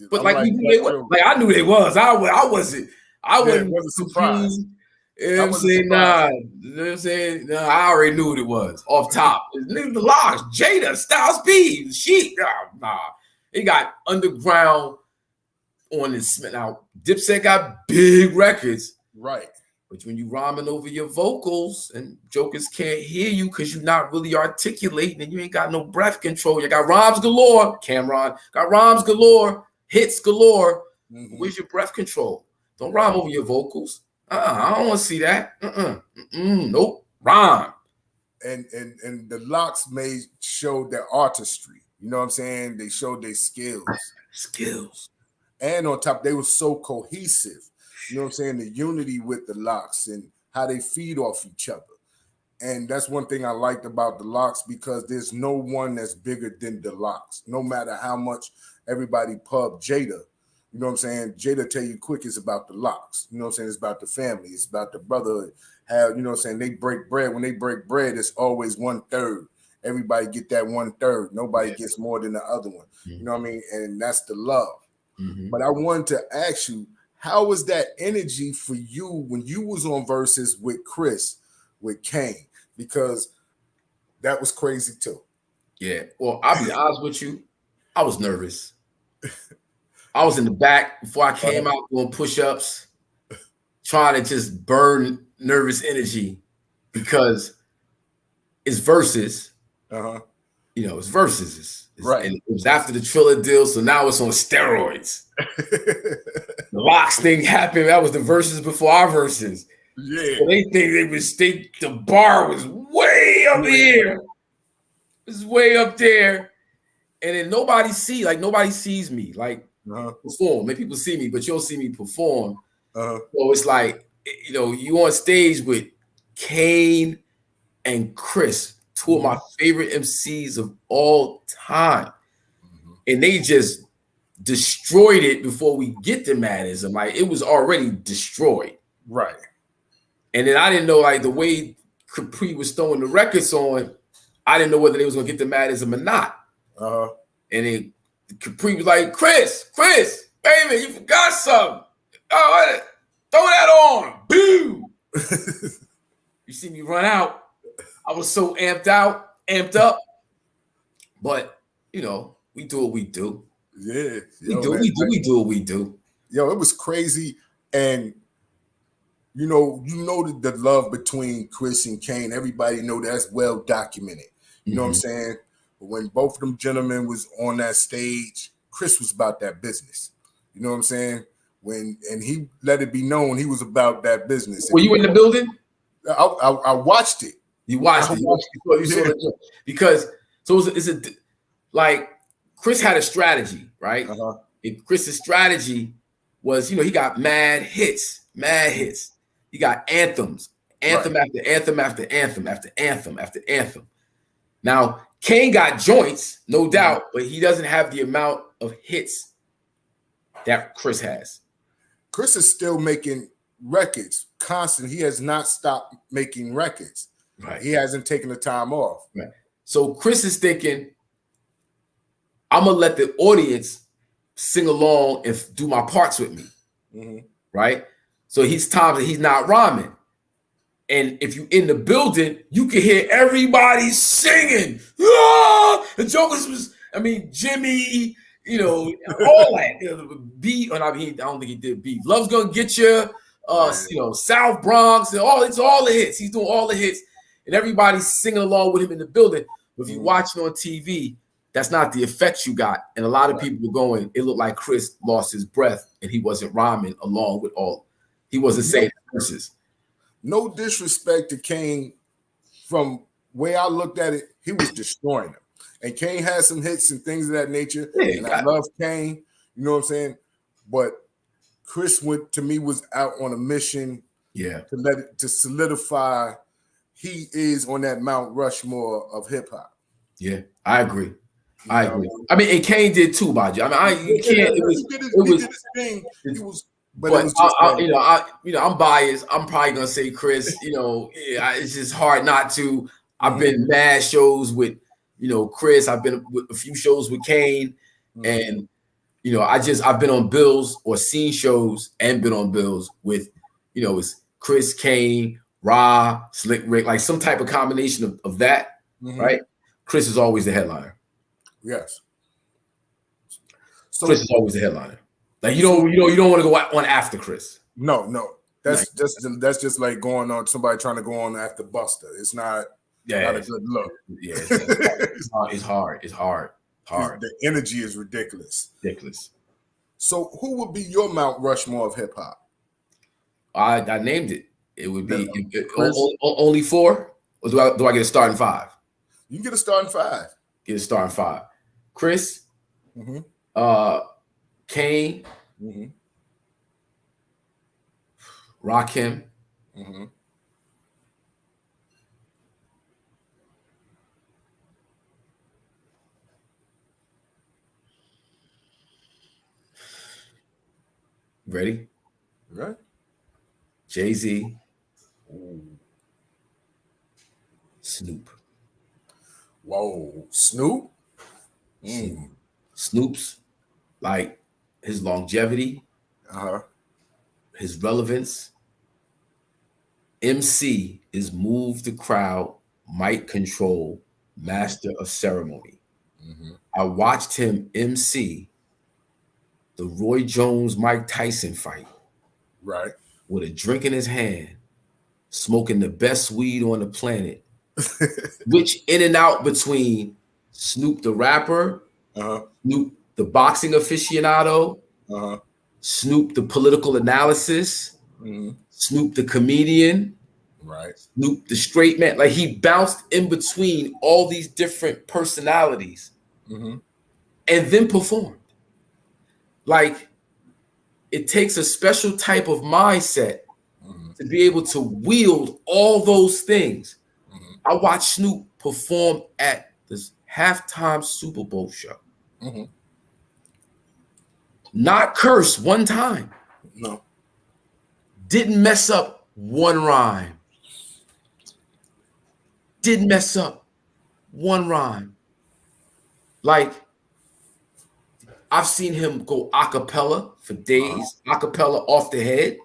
But like we knew they were, like I knew they was. I wasn't surprised. You know what I'm saying? Nah, you know what I'm saying? Nah, I already knew what it was off top. The Locks, Jada, Styles P, Sheik. Nah. They got underground on this. Now, Dipset got big records. Right. But when you rhyming over your vocals and jokers can't hear you because you're not really articulating and you ain't got no breath control. You got rhymes galore, Cameron. Got rhymes galore, hits galore. Mm-hmm. Where's your breath control? Don't rhyme over your vocals. I don't want to see that. Nope. Rhyme. And the Locks showed their artistry. You know what I'm saying? They showed their skills. And on top, they were so cohesive. You know what I'm saying? The unity with the Locks and how they feed off each other. And that's one thing I liked about the Locks, because there's no one that's bigger than the Locks. No matter how much everybody pub Jada, you know what I'm saying? Jada tell you quick it's about the Locks. You know what I'm saying? It's about the family. It's about the brotherhood. How, you know what I'm saying? They break bread. When they break bread, it's always 1/3. Everybody get that 1/3. Nobody gets more than the other one. Mm-hmm. You know what I mean? And that's the love. Mm-hmm. But I wanted to ask you, how was that energy for you when you was on verses with Chris, with Kane? Because that was crazy too. Yeah. Well, I'll be honest with you. I was nervous. I was in the back before I came out doing push-ups, trying to just burn nervous energy because it's verses. You know, it's verses. Right. And it was after the Triller deal, so now it's on steroids. The Locks thing happened. That was the verses before our verses. Yeah. So they think the bar was way up here. It was way up there. And then nobody sees me perform. Maybe people see me, but you don't see me perform. So it's like, you know, you on stage with Kane and Chris, two of my favorite MCs of all time. And they just destroyed it before we get to Madism. Like, it was already destroyed. Right. And then I didn't know, like, the way Capri was throwing the records on, I didn't know whether they was going to get to Madism or not. And then Capri was like, Chris, baby, you forgot something. Oh, throw that on. Boom. You see me run out. I was so amped up. But, you know, we do what we do. Yeah. We do what we do. Yo, it was crazy. And, you know the love between Chris and Kane. Everybody know that's well documented. You know what I'm saying? But when both of them gentlemen was on that stage, Chris was about that business. You know what I'm saying? and he let it be known he was about that business. Were you in the building? I watched it. You watched it. You saw it. Because like Chris had a strategy, right? And Chris's strategy was, he got mad hits. He got anthems, anthem after anthem after anthem after anthem after anthem. Now, Kane got joints, no doubt, but he doesn't have the amount of hits that Chris has. Chris is still making records constant. He has not stopped making records. Right. He hasn't taken the time off. Right. So Chris is thinking, I'm gonna let the audience sing along and do my parts with me. Right? So he's not rhyming. And if you in the building, you can hear everybody singing. Ah! The Jokers was, Jimmy, all that. Beef, I don't think he did Beef. Love's Gonna Get You, South Bronx, it's all the hits. He's doing all the hits, and everybody's singing along with him in the building. But if you watch it on TV, that's not the effect you got. And a lot of people were going, it looked like Chris lost his breath and he wasn't rhyming along with he wasn't saying verses. No disrespect to Kane, from where I looked at it, he was destroying him. And Kane had some hits and things of that nature. And I love Kane, you know what I'm saying? But Chris was out on a mission to solidify he is on that Mount Rushmore of hip hop. Yeah, I agree. I agree. And Kane did too, Baji. You can't. He did his thing. But I'm biased. I'm probably gonna say Chris. It's just hard not to. I've been mad shows with, Chris. I've been with a few shows with Kane, and I've been on bills or seen shows and been on bills with, it's Chris, Kane, Ra, Slick Rick, like some type of combination of that, right? Chris is always the headliner. Yes. So Chris is always the headliner. Like you don't want to go on after Chris. No. That's just like going on somebody trying to go on after Buster. It's not a good look. Yeah, it's hard. The energy is ridiculous. So who would be your Mount Rushmore of hip hop? I named it. It would be only 4, or do I get a starting 5? You can get a starting 5. Get a starting 5. Chris, Kane, Rakim, ready? Right. Jay-Z, Snoop. Whoa, Snoop? Snoop's, like, his longevity, his relevance. MC is move the crowd, mic control, master of ceremony. I watched him MC the Roy Jones Mike Tyson fight, right, with a drink in his hand, smoking the best weed on the planet, which in and out between Snoop the rapper, Snoop the boxing aficionado, Snoop the political analysis, Snoop the comedian, right, Snoop the straight man. Like he bounced in between all these different personalities and then performed. Like it takes a special type of mindset to be able to wield all those things. I watched Snoop perform at this halftime Super Bowl show. Not curse one time. No. Didn't mess up one rhyme. Didn't mess up one rhyme. Like, I've seen him go a cappella for days, a cappella off the head.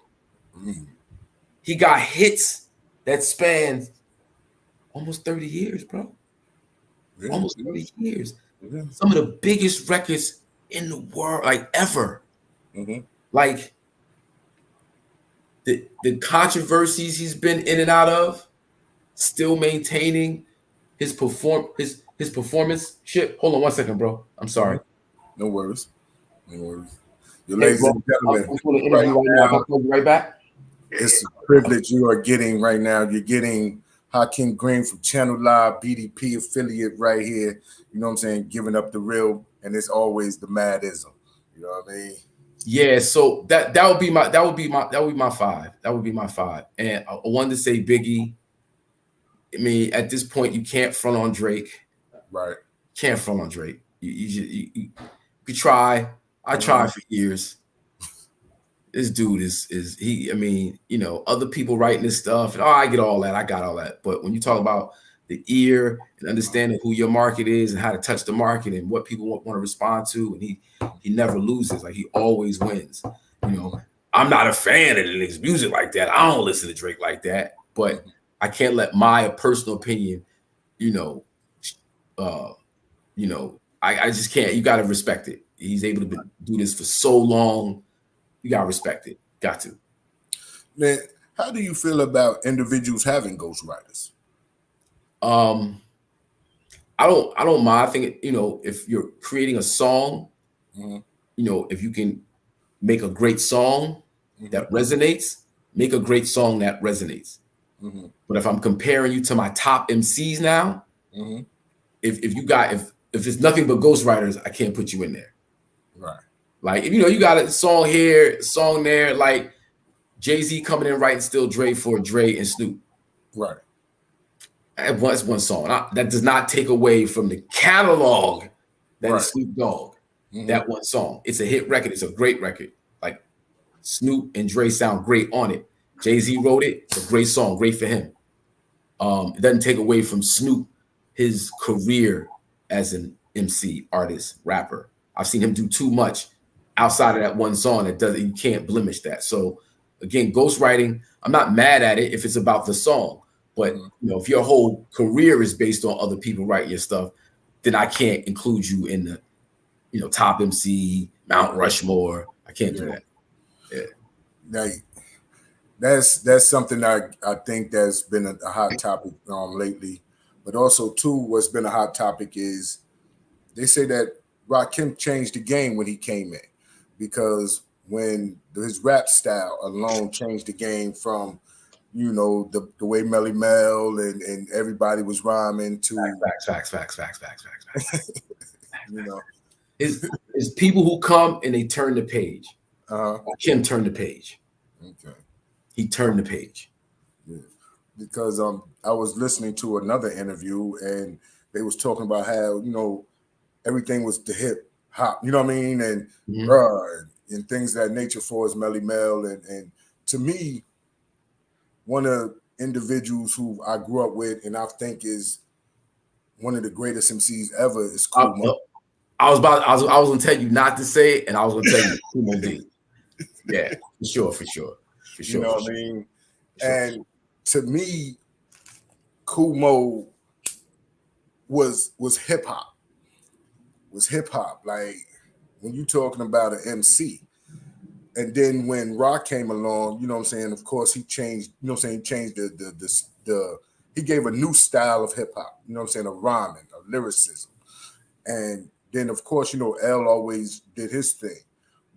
He got hits that spanned almost 30 years, bro. Really? Almost 30 years. Really? Some of the biggest records in the world, like ever. Like the controversies he's been in and out of, still maintaining his performance shit. Hold on one second, bro. I'm sorry. No worries. Ladies bro, and gentlemen, I'm doing an interview right now. I'll call you right back. it's a privilege you are getting right now. You're getting Hakim Green from Channel Live, BDP affiliate right here. You know what I'm saying? Giving up the real, and it's always the madism. You know what I mean? Yeah, so that would be my five. That would be my five. And I wanted to say Biggie. I mean, at this point, you can't front on Drake. Right. Can't front on Drake. You try. I tried for years. This dude is he. I mean, you know, other people writing this stuff, and I get all that. I got all that. But when you talk about the ear and understanding who your market is and how to touch the market and what people want to respond to, and he never loses. Like, he always wins. You know, I'm not a fan of the niggas' music like that. I don't listen to Drake like that. But I can't let my personal opinion, I just can't. You got to respect it. He's able to do this for so long. You got to respect it. Got to. Man, how do you feel about individuals having ghostwriters? I don't mind. I think, if you're creating a song, if you can make a great song that resonates, make a great song that resonates. But if I'm comparing you to my top MCs now, if it's nothing but ghostwriters, I can't put you in there. Right. Like, if you got a song here, song there, like Jay-Z coming in writing Still Dre for Dre and Snoop. Right. That's one song. That does not take away from the catalog that is Snoop Dogg. That one song. It's a hit record. It's a great record. Like, Snoop and Dre sound great on it. Jay-Z wrote it. It's a great song. Great for him. It doesn't take away from Snoop, his career as an MC, artist, rapper. I've seen him do too much outside of that one song. You can't blemish that. So again, ghostwriting, I'm not mad at it if it's about the song, but if your whole career is based on other people writing your stuff, then I can't include you in the, top MC, Mount Rushmore. I can't do that. Yeah. Now, that's something I think that's been a hot topic lately, but also too, what's been a hot topic is they say that Rakim changed the game when he came in, because when his rap style alone changed the game from, the way Melly Mel and everybody was rhyming to facts. It's people who come and they turn the page. Kim turned the page. Okay. He turned the page. Yeah. Because I was listening to another interview and they was talking about how, everything was the hip hop, you know what I mean? And and things of that nature for his Melly Mel. And to me, one of the individuals who I grew up with and I think is one of the greatest MCs ever is Kool Moe. I was gonna tell you not to say it, and I was gonna tell you Kool Moe D. Yeah, for sure. You know what I mean? And to me, Kool Moe was hip hop. Was hip hop. Like, when you talking about an MC. And then when Rock came along, you know what I'm saying, of course he changed, he changed he gave a new style of hip hop, you know what I'm saying, of rhyming, of lyricism. And then of course, L always did his thing.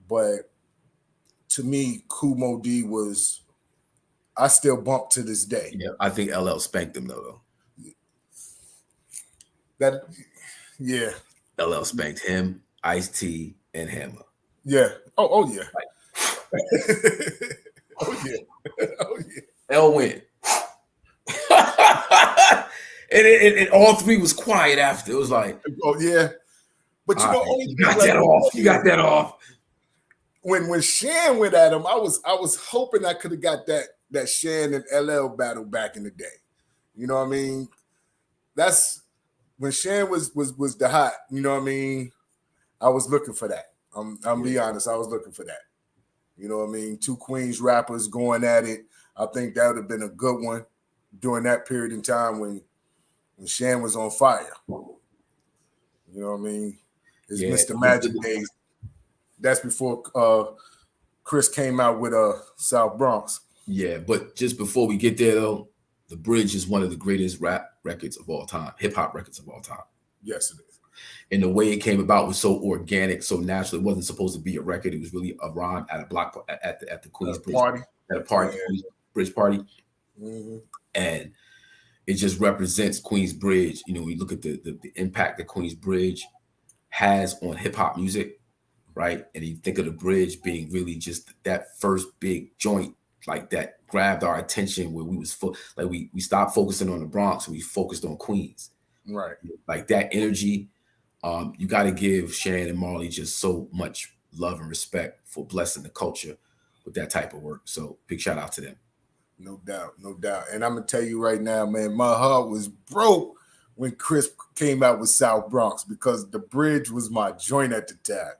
But to me, Kool Moe D was, I still bump to this day. Yeah, I think LL spanked him though. Yeah. LL spanked him, Ice-T, and Hammer. Yeah. Oh yeah. Oh yeah. L win. and all three was quiet after. It was like, oh yeah. But you got that off. You got that off. When Shan went at him, I was hoping I could have got that Shan and LL battle back in the day. You know what I mean? That's when Shan was the hot, you know what I mean? I was looking for that. I'm be honest, I was looking for that. You know what I mean? Two Queens rappers going at it. I think that would have been a good one during that period in time when Shan was on fire. You know what I mean? It's Mr. Magic days. That's before Chris came out with South Bronx. Yeah, but just before we get there though, The Bridge is one of the greatest rap records of all time, hip hop records of all time. Yes, it is. And the way it came about was so organic, so natural. It wasn't supposed to be a record. It was really a rhyme at a block at the Queens Bridge party. At a party, Yeah. Queens Bridge party. Mm-hmm. And it just represents Queensbridge. You know, we look at the impact that Queensbridge has on hip hop music, right? And you think of the bridge being really just that first big joint, like that grabbed our attention where we was we stopped focusing on the Bronx and we focused on Queens. Right. Like that energy. You got to give Shan and Marley just so much love and respect for blessing the culture with that type of work. So big shout out to them. No doubt, no doubt. And I'm gonna tell you right now, man, my heart was broke when Chris came out with South Bronx because the bridge was my joint at the time.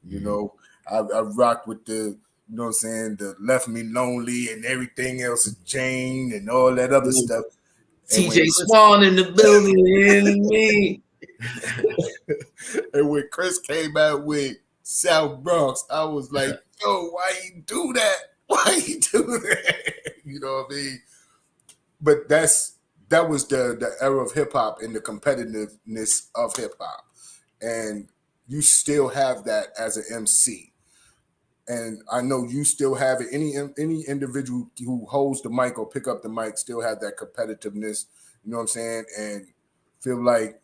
You know, I rocked with the, you know what I'm saying, the Left Me Lonely and everything else, Jane and all that other stuff. TJ Swan in the building. And when Chris came out with South Bronx, I was like, yo, why you do that? Why you do that? You know what I mean? But that was the era of hip hop and the competitiveness of hip hop. And you still have that as an MC. And I know you still have it. Any individual who holds the mic or pick up the mic still have that competitiveness, you know what I'm saying? And feel like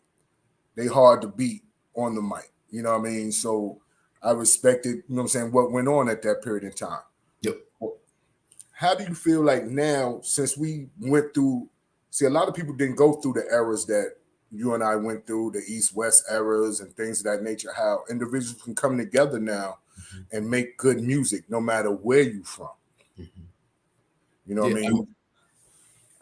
they hard to beat on the mic. You know what I mean? So I respected, you know what I'm saying, what went on at that period in time. Yep. How do you feel like now, since we went through, a lot of people didn't go through the eras that you and I went through, the East-West eras and things of that nature, how individuals can come together now and make good music no matter where you're from. You know what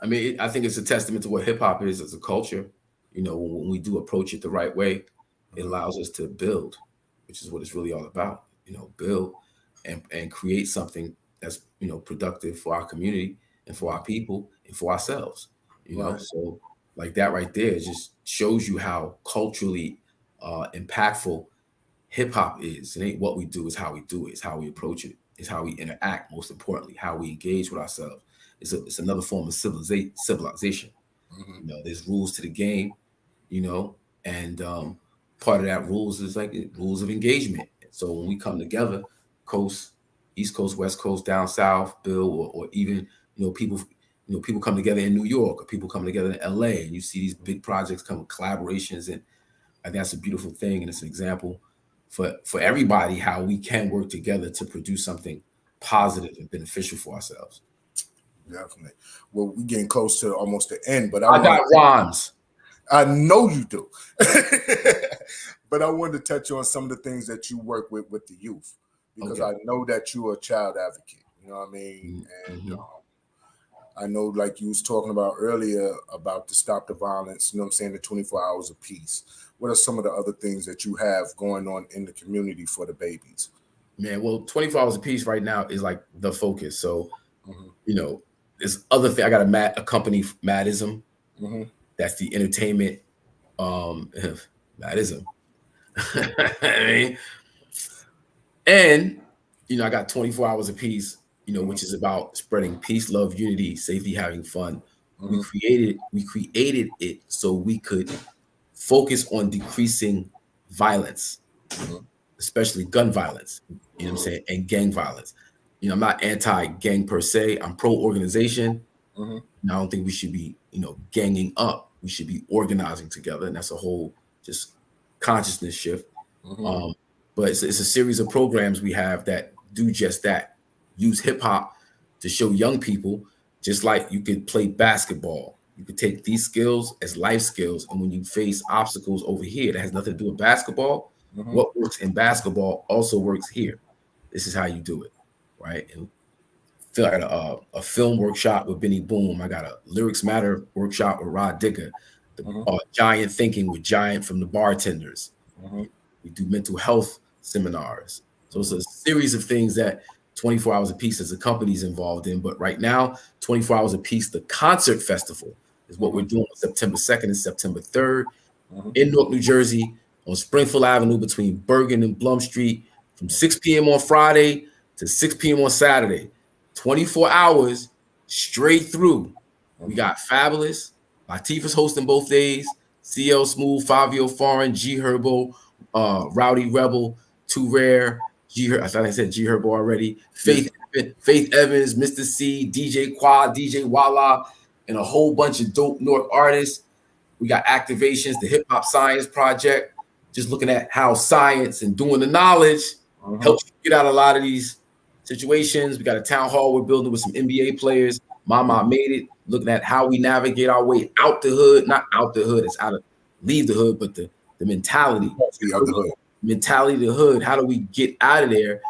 I mean? I think it's a testament to what hip hop is as a culture. You know, when we do approach it the right way, it allows us to build, which is what it's really all about. You know, build and create something that's, you know, productive for our community and for our people and for ourselves. You know, so like that right there just shows you how culturally impactful hip hop is. It ain't what we do, it's how we do it. It's how we approach it. It's how we interact. Most importantly, how we engage with ourselves. It's another form of civilization. You know, there's rules to the game. You know, and part of that rules is like rules of engagement. So when we come together, coast, East Coast, West Coast, down south, Bill, or even people come together in New York, or people come together in LA, and you see these big projects come with collaborations, and I think that's a beautiful thing, and it's an example for everybody how we can work together to produce something positive and beneficial for ourselves. Definitely. Well, we're getting close to almost the end, but I got rhymes. I know you do. But I wanted to touch on some of the things that you work with the youth, because I know that you're a child advocate. You know what I mean? And I know, like you was talking about earlier, about the Stop the Violence, you know what I'm saying, the 24 hours of peace. What are some of the other things that you have going on in the community for the babies? Man, well, 24 hours of peace right now is like the focus. So, you know, there's other thing. I got a company, Madism. That's the entertainment, Madism. I mean, and, you know, I got 24 hours of peace, you know, which is about spreading peace, love, unity, safety, having fun. We created it so we could focus on decreasing violence, especially gun violence, you know what I'm saying, and gang violence. You know, I'm not anti-gang per se. I'm pro-organization. I don't think we should be, you know, ganging up. We should be organizing together, and that's a whole just consciousness shift. But it's a series of programs we have that do just that. Use hip hop to show young people, just like you could play basketball. You could take these skills as life skills, and when you face obstacles over here that has nothing to do with basketball, what works in basketball also works here. This is how you do it, right? And I got a film workshop with Benny Boom. I got a Lyrics Matter workshop with Rod Digger. Giant Thinking with Giant from the Bartenders. We do mental health seminars. So it's a series of things that 24 Hours of Peace as a company is involved in. But right now, 24 Hours of Peace, the concert festival, is what we're doing on September 2nd and September 3rd in Newark, New Jersey, on Springfield Avenue between Bergen and Blum Street from 6 p.m. on Friday to 6 p.m. on Saturday. 24 hours straight through. We got Fabulous. Latifah's hosting both days. CL Smooth, Fabio Foreign, G Herbo, Rowdy Rebel, Too Rare, I thought I said G Herbo already. Faith Evans, Mr. C, DJ Quad, DJ Walla, and a whole bunch of dope North artists. We got activations, the Hip Hop Science Project, just looking at how science and doing the knowledge helps you get out of a lot of these situations. We got a town hall we're building with some NBA players. Mama made it, looking at how we navigate our way out the hood, not out the hood, it's out of leave the hood, but the mentality of the hood. Mentality of the hood. How do we get out of there?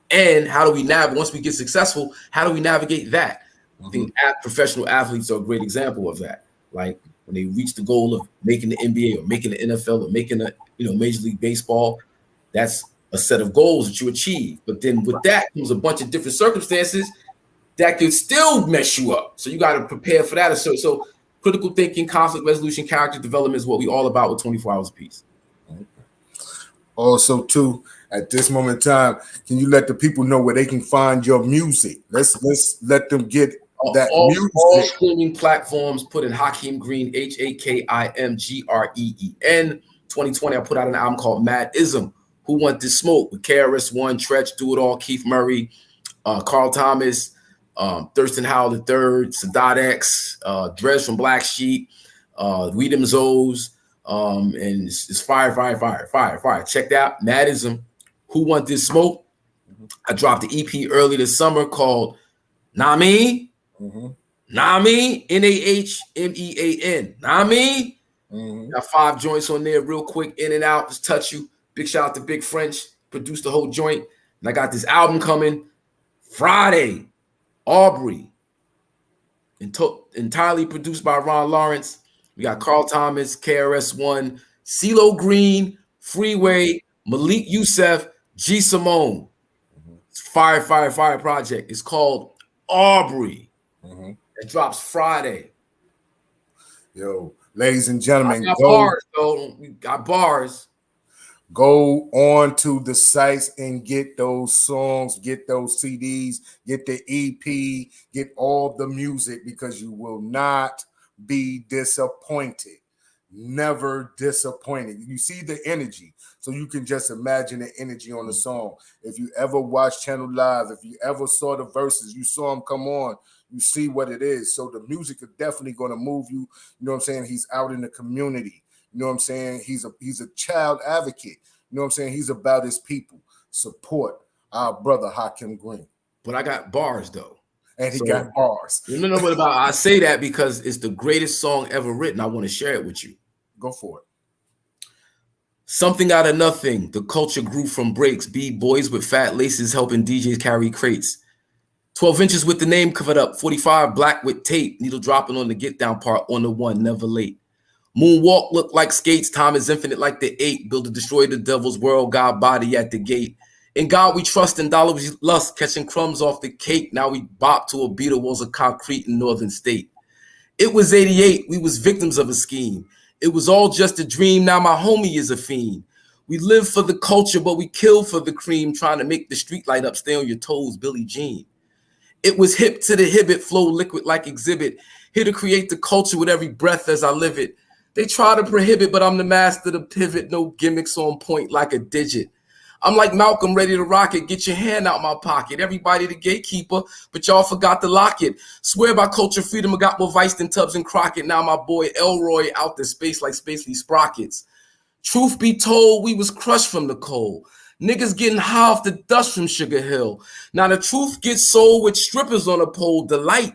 And how do we navigate once we get successful? How do we navigate that? I think professional athletes are a great example of that. Like when they reach the goal of making the NBA or making the NFL or making a Major League Baseball, that's a set of goals that you achieve. But then with that comes a bunch of different circumstances that could still mess you up. So you got to prepare for that. So critical thinking, conflict resolution, character development is what we all about with 24 hours apiece. Also, too, at this moment in time, can you let the people know where they can find your music? Let's let them get that music. All streaming platforms. Put in Hakim Green, HAKIMGREEN. 2020, I put out an album called Mad-ism. Who Want This Smoke? With KRS-One, Tretch, Do It All, Keith Murray, Carl Thomas, Thurston Howell III, Sadat X, Dres from Black Sheep, Weedem Zoes, and it's fire. Check that out. Mad-ism. Who Want This Smoke? I dropped the EP early this summer called Nami. Nami, NAHMEAN. Nami. Got 5 joints on there, real quick, in and out, just touch you. Big shout out to Big French, produced the whole joint. And I got this album coming Friday, Aubrey, entirely produced by Ron Lawrence. We got Carl Thomas, KRS-One, CeeLo Green, Freeway, Malik Youssef, G Simone. It's fire project. It's called Aubrey. It drops Friday. Yo, ladies and gentlemen, got bars, though. We got bars. Go on to the sites and get those songs, get those CDs, get the EP, get all the music, because you will not be disappointed. Never disappointed. You see the energy, so you can just imagine the energy on the song. If you ever watched Channel Live, if you ever saw the verses, you saw them come on, you see what it is. So the music is definitely going to move you. You know what I'm saying? He's out in the community. You know what I'm saying? He's a child advocate. You know what I'm saying? He's about his people. Support our brother Hakim Green. But I got bars, though. And he got bars. You know what about? I say that because it's the greatest song ever written. I want to share it with you. Go for it. Something out of nothing. The culture grew from breaks. B-boys with fat laces helping DJs carry crates. 12 inches with the name covered up. 45 black with tape. Needle dropping on the get down part. On the one, never late. Moonwalk look like skates. Time is infinite like the 8. Build to destroy the devil's world. God body at the gate. In God we trust, and dollar we lust. Catching crumbs off the cake. Now we bop to a beat of walls of concrete in northern state. It was 88. We was victims of a scheme. It was all just a dream. Now my homie is a fiend. We live for the culture, but we kill for the cream. Trying to make the street light up. Stay on your toes, Billie Jean. It was hip to the hibbit. Flow liquid like exhibit. Here to create the culture with every breath as I live it. They try to prohibit, but I'm the master to pivot. No gimmicks on point like a digit. I'm like Malcolm, ready to rock it. Get your hand out my pocket. Everybody the gatekeeper, but y'all forgot to lock it. Swear by culture freedom, I got more vice than Tubbs and Crockett. Now my boy Elroy out the space like Spacely Sprockets. Truth be told, we was crushed from the cold. Niggas getting high off the dust from Sugar Hill. Now the truth gets sold with strippers on a pole. Delight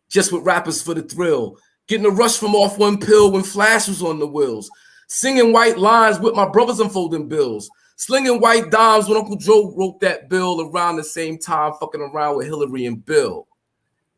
just with rappers for the thrill. Getting a rush from off one pill when Flash was on the wheels. Singing white lines with my brothers unfolding bills. Slinging white dimes when Uncle Joe wrote that bill around the same time, fucking around with Hillary and Bill.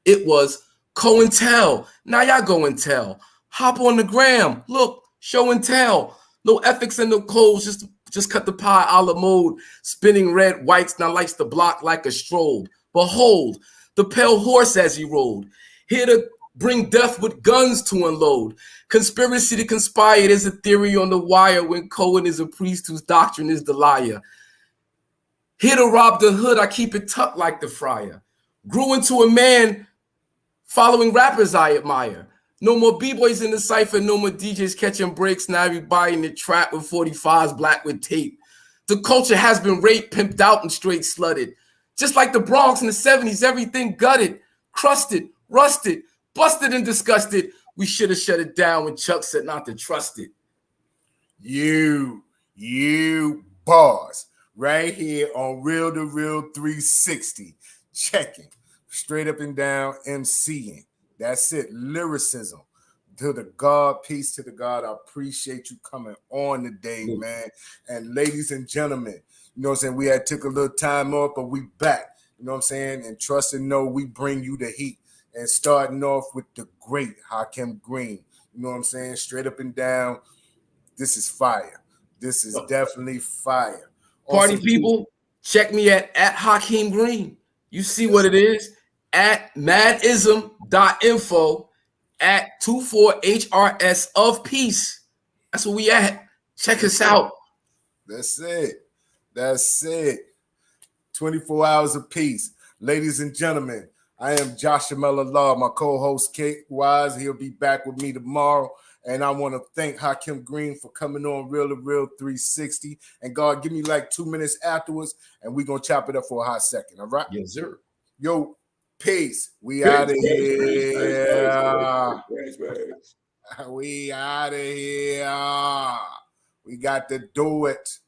It was COINTEL. Now y'all go and tell. Hop on the gram. Look, show and tell. No ethics and no codes. Just cut the pie a la mode. Spinning red whites now lights the block like a strobe. Behold, the pale horse as he rode. Here to bring death with guns to unload. Conspiracy to conspire. There's a theory on the wire when Cohen is a priest whose doctrine is the liar. Here to rob the hood, I keep it tucked like the friar. Grew into a man following rappers I admire. No more B-boys in the cypher, no more DJs catching breaks. Now everybody in the trap with 45s, black with tape. The culture has been raped, pimped out, and straight slutted. Just like the Bronx in the 70s, everything gutted, crusted, rusted, busted, and disgusted. We should have shut it down when Chuck said not to trust it. You bars right here on Real to Real 360. Checking straight up and down MCing. That's it. Lyricism. To the God, peace to the God. I appreciate you coming on today, man. And ladies and gentlemen, you know what I'm saying? We had took a little time off, but we back. You know what I'm saying? And trust and know we bring you the heat. And starting off with the great Hakim Green. You know what I'm saying? Straight up and down. This is fire. This is definitely fire. Party people, check me at Hakim Green. You see what it is at madism.info at 24HRS of peace. That's where we at. Check us out. That's it. 24 hours of peace. Ladies and gentlemen, I am Joshua Law, my co-host Kate Wise. He'll be back with me tomorrow. And I want to thank Hakim Green for coming on Real to Real 360. And God, give me like 2 minutes afterwards, and we're going to chop it up for a hot second. All right? Yes, sir. Yo, peace. We out of here. We out of here. We got to do it.